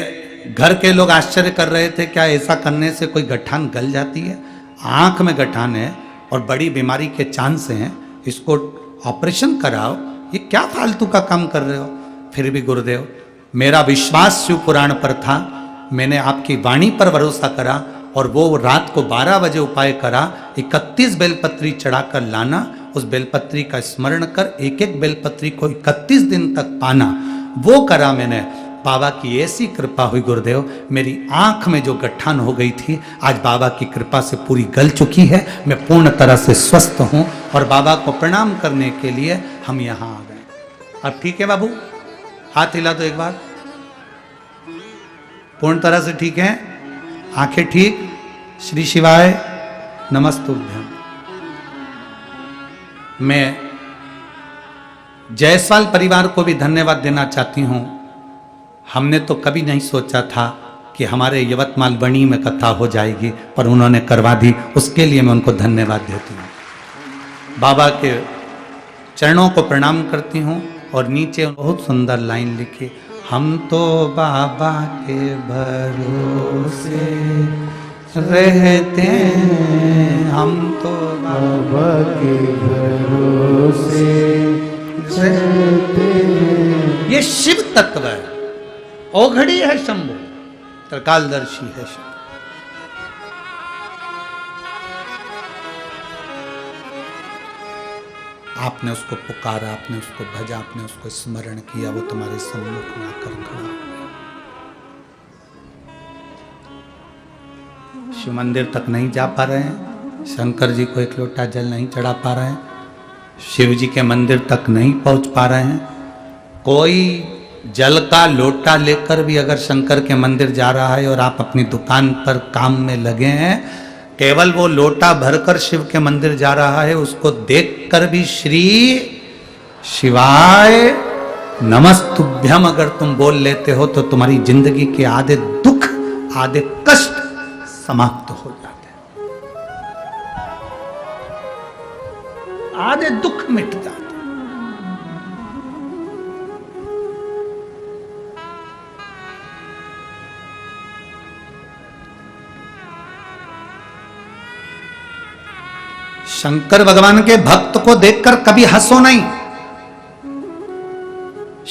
घर के लोग आश्चर्य कर रहे थे, क्या ऐसा करने से कोई गठान गल जाती है? आंख में गठान है और बड़ी बीमारी के चांस हैं, इसको ऑपरेशन कराओ, ये क्या फालतू का काम कर रहे हो? फिर भी गुरुदेव, मेरा विश्वास शिव पुराण पर था, मैंने आपकी वाणी पर भरोसा करा और वो रात को 12 बजे उपाय करा। 31 बेलपत्री चढ़ाकर लाना, उस बेलपत्री का स्मरण कर एक एक बेलपत्री को 31 दिन तक पाना, वो करा मैंने। बाबा की ऐसी कृपा हुई गुरुदेव, मेरी आंख में जो गठान हो गई थी आज बाबा की कृपा से पूरी गल चुकी है, मैं पूर्ण तरह से स्वस्थ हूं। और बाबा को प्रणाम करने के लिए हम यहां आ गए। अब ठीक है बाबू, हाथ हिला दो एक बार। पूर्ण तरह से ठीक है, आंखें ठीक। श्री शिवाय नमस्तुभ्यम। मैं जायसवाल परिवार को भी धन्यवाद देना चाहती हूं। हमने तो कभी नहीं सोचा था कि हमारे यवतमाल बणी में कथा हो जाएगी, पर उन्होंने करवा दी, उसके लिए मैं उनको धन्यवाद देती हूँ। बाबा के चरणों को प्रणाम करती हूँ। और नीचे बहुत सुंदर लाइन लिखी, हम तो बाबा के भरोसे रहते हैं, हम तो बाबा के भरोसे रहते हैं। ये शिव तत्व है, औघड़ी है शंभु, त्रिकालदर्शी है शिव। आपने उसको पुकारा, आपने उसको भजा, आपने उसको स्मरण किया, वो तुम्हारे सम्मुख में आकर खड़ा। शिव मंदिर तक नहीं जा पा रहे हैं, शंकर जी को एक लोटा जल नहीं चढ़ा पा रहे हैं, शिव जी के मंदिर तक नहीं पहुंच पा रहे हैं। कोई जल का लोटा लेकर भी अगर शंकर के मंदिर जा रहा है और आप अपनी दुकान पर काम में लगे हैं, केवल वो लोटा भरकर शिव के मंदिर जा रहा है, उसको देखकर भी श्री शिवाय नमस्तुभ्यम अगर तुम बोल लेते हो तो तुम्हारी जिंदगी के आधे दुख, आधे कष्ट समाप्त हो जाते हैं, आधे दुख मिट जाते हैं। शंकर भगवान के भक्त को देखकर कभी हंसो नहीं,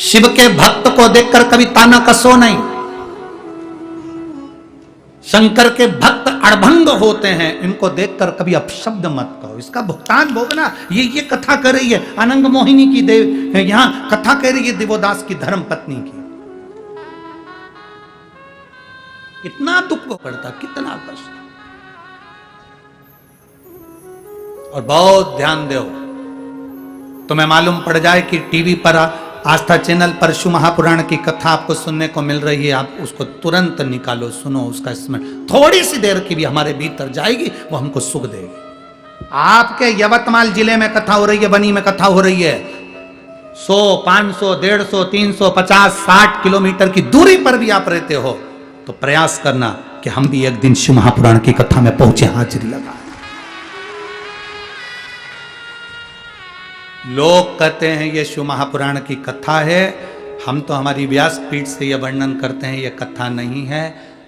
शिव के भक्त को देखकर कभी ताना कसो नहीं। शंकर के भक्त अड़भंग होते हैं, इनको देखकर कभी अपशब्द मत कहो, इसका भुगतान भोगना। ये कथा कर रही है अनंग मोहिनी की देव, यहां कथा कह रही है देवोदास की धर्म पत्नी की। कितना दुख पड़ता, कितना कष्ट। और बहुत ध्यान दो, तुम्हें मालूम पड़ जाए कि टीवी पर आस्था चैनल पर शिव महापुराण की कथा आपको सुनने को मिल रही है, आप उसको तुरंत निकालो, सुनो, उसका स्मरण थोड़ी सी देर की भी हमारे भीतर जाएगी, वो हमको सुख देगी। आपके यवतमाल जिले में कथा हो रही है, बनी में कथा हो रही है, 100, 500, 150, 350, 60 किलोमीटर की दूरी पर भी आप रहते हो, तो प्रयास करना कि हम भी एक दिन शिव महापुराण की कथा में पहुंचे, हाजिरी लगा। लोग कहते हैं ये शिव महापुराण की कथा है, हम तो हमारी व्यासपीठ से यह वर्णन करते हैं, ये कथा नहीं है,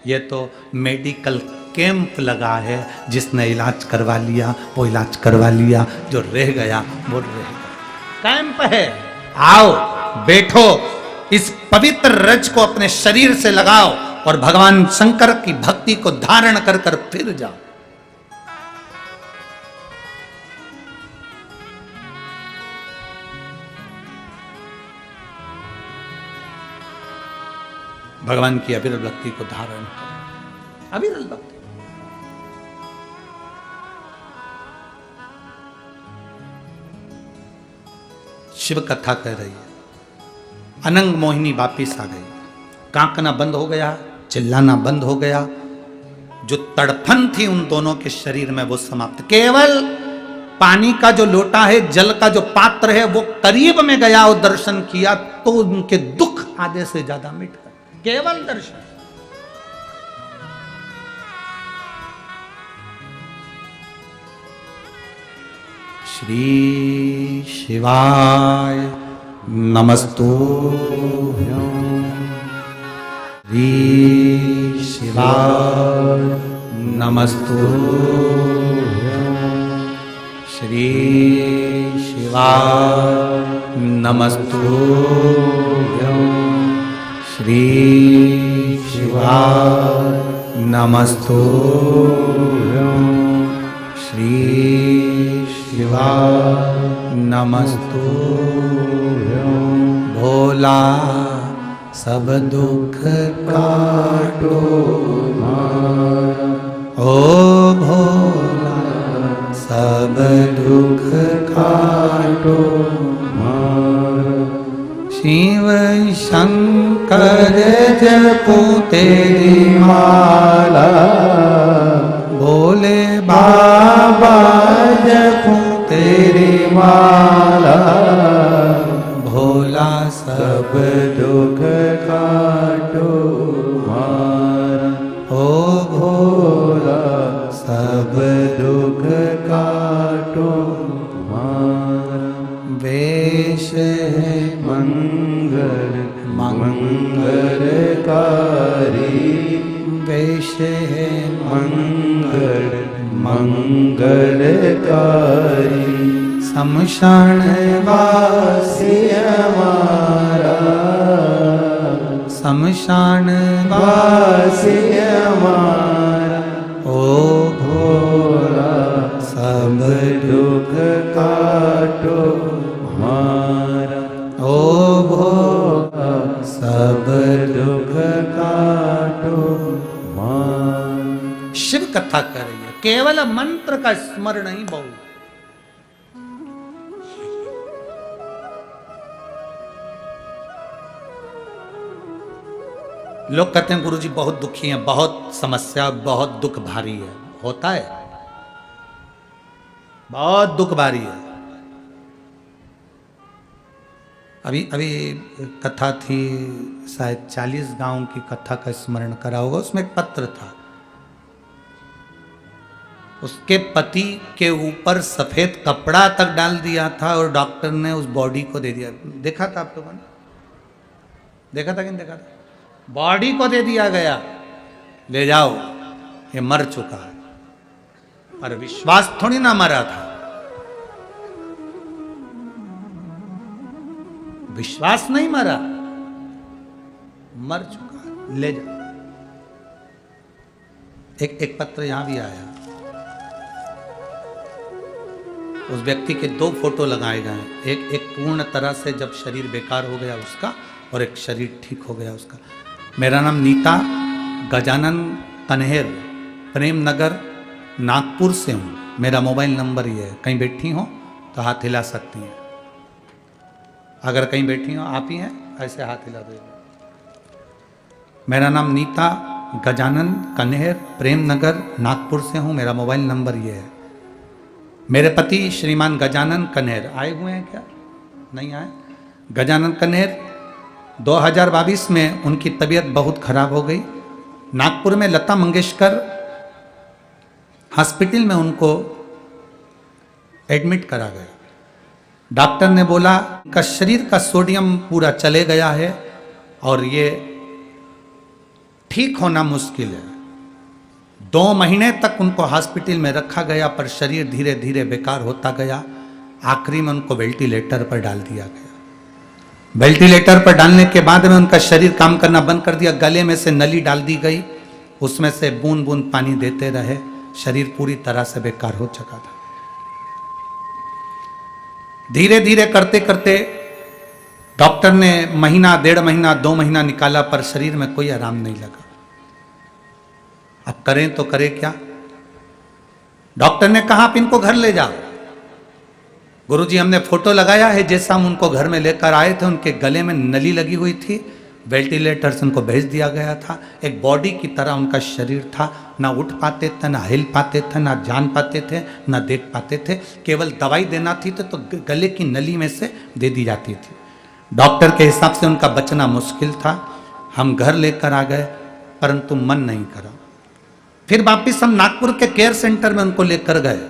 ये तो मेडिकल कैंप लगा है, जिसने इलाज करवा लिया वो इलाज करवा लिया, जो रह गया वो रह गया। कैंप है, आओ बैठो, इस पवित्र रज को अपने शरीर से लगाओ और भगवान शंकर की भक्ति को धारण कर कर फिर जाओ। भगवान की अविरल भक्ति को धारण करो, अविरल भक्ति। शिव कथा कह रही है, अनंग मोहिनी वापिस आ गई, कांकना बंद हो गया, चिल्लाना बंद हो गया, जो तड़फन थी उन दोनों के शरीर में वो समाप्त। केवल पानी का जो लोटा है, जल का जो पात्र है, वो करीब में गया और दर्शन किया तो उनके दुख आधे से ज्यादा मिट गए, केवल दर्शन। श्री शिवाय नमस्तुभ्यं। श्री शिवाय नमस्तुभ्यं। श्री शिवाय नमस्तुभ्यं। श्री शिवाय नमस्तुभ्यं। श्री शिवाय नमस्तुभ्यं। भोला सब दुख काटो मारा, ओ भोला सब दुख काटो मारा। शिव शंकर जपो तेरी माला, भोले बाबा जपो तेरी माला। भोला सब दुख काटो मारा, ओ भोला सब दुख काटो मारा। वेश है मंगल मंगलकारी, वेश है मंगल मंगलकारी। शमशान वासी हमारा, शमशान वासी हमारा। ओ भोला सब दुख काटो हमारा, ओ भोला सब दुख काटो हमारा। शिव कथा कर रही है, केवल मंत्र का स्मरण ही बहुत। लोग कहते हैं गुरुजी बहुत दुखी हैं, बहुत समस्या, बहुत दुख भारी है। होता है, बहुत दुख भारी है। अभी कथा थी, शायद 40 गांव की कथा का स्मरण करा होगा। उसमें एक पत्र था, उसके पति के ऊपर सफेद कपड़ा तक डाल दिया था और डॉक्टर ने उस बॉडी को दे दिया। देखा था आप लोगों ने? देखा था कि नहीं देखा था? बॉडी को दे दिया गया, ले जाओ, ये मर चुका है। पर विश्वास थोड़ी ना मरा था, विश्वास नहीं मरा, मर चुका है, ले जाओ। एक पत्र यहां भी आया, उस व्यक्ति के 2 फोटो लगाए गए हैं। एक पूर्ण तरह से जब शरीर बेकार हो गया उसका, और एक शरीर ठीक हो गया उसका। मेरा नाम नीता गजानन कन्हेर, प्रेम नगर, नागपुर से हूँ। मेरा मोबाइल नंबर ये है, कहीं बैठी हो तो हाथ हिला सकती हैं। अगर कहीं बैठी हो, आप ही हैं, ऐसे हाथ हिला दो। मेरा नाम नीता गजानन कन्हेर, प्रेम नगर, नागपुर से हूँ। मेरा मोबाइल नंबर ये है। मेरे पति श्रीमान गजानन कन्हेर आए हुए हैं क्या? नहीं आए? गजानन कन्हेर 2022 में उनकी तबीयत बहुत खराब हो गई। नागपुर में लता मंगेशकर हॉस्पिटल में उनको एडमिट करा गया। डॉक्टर ने बोला का शरीर का सोडियम पूरा चले गया है और ये ठीक होना मुश्किल है। 2 महीने तक उनको हॉस्पिटल में रखा गया, पर शरीर धीरे धीरे बेकार होता गया। आखिरी में उनको वेंटिलेटर पर डाल दिया गया। वेंटिलेटर पर डालने के बाद में उनका शरीर काम करना बंद कर दिया। गले में से नली डाल दी गई, उसमें से बूंद बूंद पानी देते रहे। शरीर पूरी तरह से बेकार हो चुका था। धीरे धीरे करते करते डॉक्टर ने महीना, 1.5 महीना, 2 महीना निकाला, पर शरीर में कोई आराम नहीं लगा। अब करें तो करें क्या? डॉक्टर ने कहा आप इनको घर ले जाओ। गुरुजी हमने फोटो लगाया है, जैसा हम उनको घर में लेकर आए थे, उनके गले में नली लगी हुई थी। वेंटिलेटर से उनको भेज दिया गया था। एक बॉडी की तरह उनका शरीर था, ना उठ पाते थे, ना हिल पाते थे, ना जान पाते थे, ना देख पाते थे। केवल दवाई देना थी तो गले की नली में से दे दी जाती थी। डॉक्टर के हिसाब से उनका बचना मुश्किल था। हम घर लेकर आ गए, परंतु मन नहीं करा। फिर वापिस हम नागपुर के केयर सेंटर में उनको लेकर गए।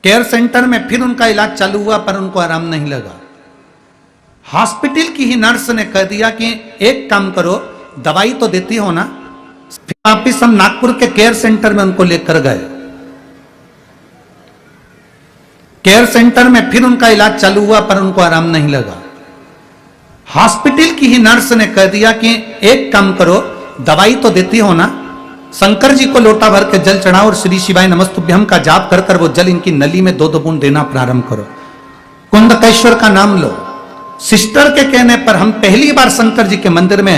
केयर सेंटर में फिर उनका इलाज चालू हुआ पर उनको आराम नहीं लगा। हॉस्पिटल की ही नर्स ने कह दिया कि एक काम करो, दवाई तो देती हो ना। फिर वापिस हम नागपुर के केयर सेंटर में उनको लेकर गए। केयर सेंटर में फिर उनका इलाज चालू हुआ पर उनको आराम नहीं लगा। हॉस्पिटल की ही नर्स ने कह दिया कि एक काम करो, दवाई तो देती हो ना, शंकर जी को लोटा भर के जल चढ़ाओ और श्री शिवाय नमस्तुभ्यम का जाप कर कर वो जल इनकी नली में 2-2 बूंद देना प्रारंभ करो। कुंदकेश्वर का नाम लो। सिस्टर के कहने पर हम पहली बार शंकर जी के मंदिर में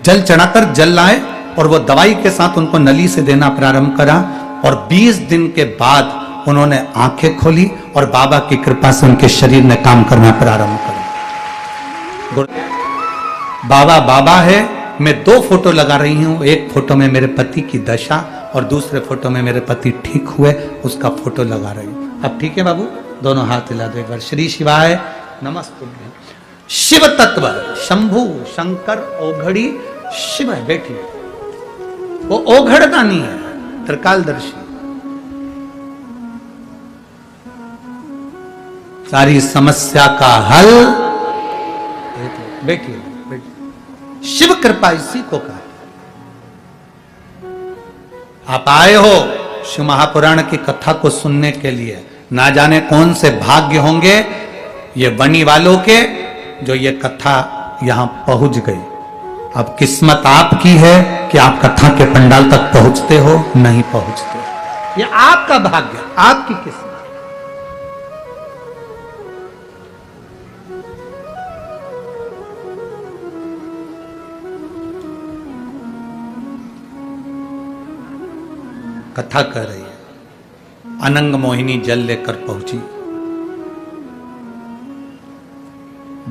जल चढ़ाकर जल लाए और वो दवाई के साथ उनको नली से देना प्रारंभ करा और 20 दिन के बाद उन्होंने आंखें खोली और बाबा की कृपा से उनके शरीर ने काम करना प्रारंभ करा। बाबा बाबा है। मैं 2 फोटो लगा रही हूं, एक फोटो में मेरे पति की दशा और दूसरे फोटो में मेरे पति ठीक हुए, उसका फोटो लगा रही हूं। अब ठीक है बाबू, दोनों हाथ हिला दो एक बार। श्री शिवाय नमस्तुभ्यं। शिव तत्व शंभु शंकर ओघड़ी शिव है बेटी, वो ओघड़दानी है, त्रिकालदर्शी। सारी समस्या का हल बेटी, शिव कृपा इसी को कहा। आप आए हो शिव महापुराण की कथा को सुनने के लिए, ना जाने कौन से भाग्य होंगे ये बनी वालों के जो ये कथा यहां पहुंच गई। अब किस्मत आपकी है कि आप कथा के पंडाल तक पहुंचते हो, नहीं पहुंचते। ये आपका भाग्य, आपकी किस्मत। कथा कर रही है। अनंग मोहिनी जल लेकर पहुंची।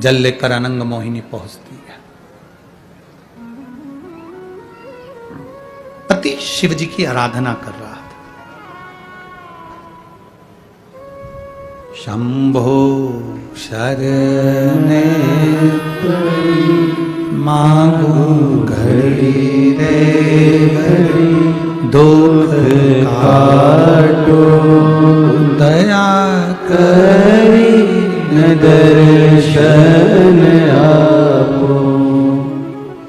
जल लेकर अनंग मोहिनी पहुंचती है। पति शिव जी की आराधना कर रहा था। शंभो शरणे मांगू घड़ी रे घड़ी, दुख काटो दया करी दर्शन आपो।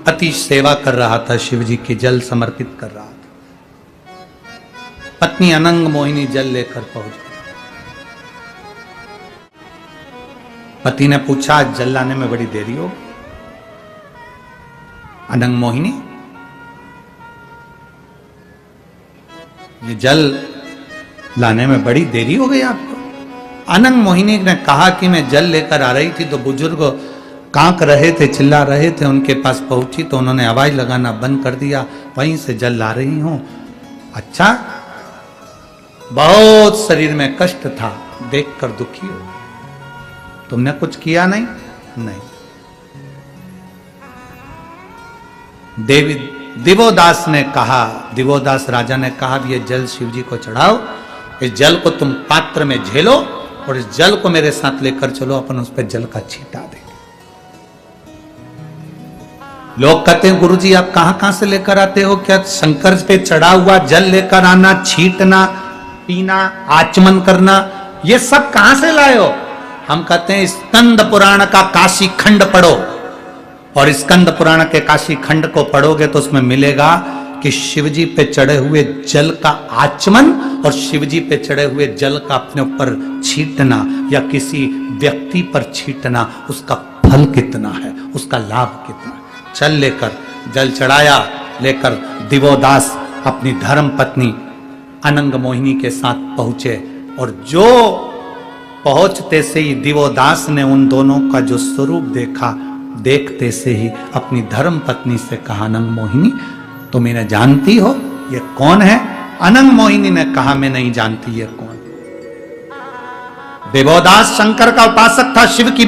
अति सेवा कर रहा था, शिव जी की जल समर्पित कर रहा था। पत्नी अनंग मोहिनी जल लेकर पहुंच गई। पति ने पूछा जल लाने में बड़ी देरी हो। अनंग मोहिनी ये जल लाने में बड़ी देरी हो गई आपको। अनंग मोहिनी ने कहा कि मैं जल लेकर आ रही थी तो बुजुर्ग कांक रहे थे, चिल्ला रहे थे, उनके पास पहुंची तो उन्होंने आवाज लगाना बंद कर दिया, वहीं से जल ला रही हूं। अच्छा, बहुत शरीर में कष्ट था, देखकर दुखी हो। तुमने कुछ किया नहीं? नहीं। दिवोदास ने कहा, दिवोदास राजा ने कहा ये जल शिव जी को चढ़ाओ, इस जल को तुम पात्र में झेलो और इस जल को मेरे साथ लेकर चलो, अपन उस पर जल का छींटा देंगे। लोग कहते हैं गुरुजी आप कहां कहां से लेकर आते हो? क्या शंकर पे चढ़ा हुआ जल लेकर आना, छींटना, पीना, आचमन करना, ये सब कहां से लाए हो? हम कहते हैं स्कंद पुराण का काशी खंड पढ़ो, और स्कंद पुराण के काशी खंड को पढ़ोगे तो उसमें मिलेगा कि शिवजी पे चढ़े हुए जल का आचमन और शिवजी पे चढ़े हुए जल का अपने ऊपर छींटना या किसी व्यक्ति पर छींटना, उसका फल कितना है, उसका लाभ कितना है। चल लेकर जल चढ़ाया, लेकर दिवोदास अपनी धर्म पत्नी अनंग मोहिनी के साथ पहुंचे और जो पहुंचते से ही दिवोदास ने उन दोनों का जो स्वरूप देखा, देखते से ही अपनी धर्म पत्नी से कहा अनंग मोहिनी तुम इन्हें जानती हो, ये कौन है? अनंग मोहिनी ने कहा मैं नहीं जानती ये कौन। दिवोदास शंकर का उपासक था, शिव की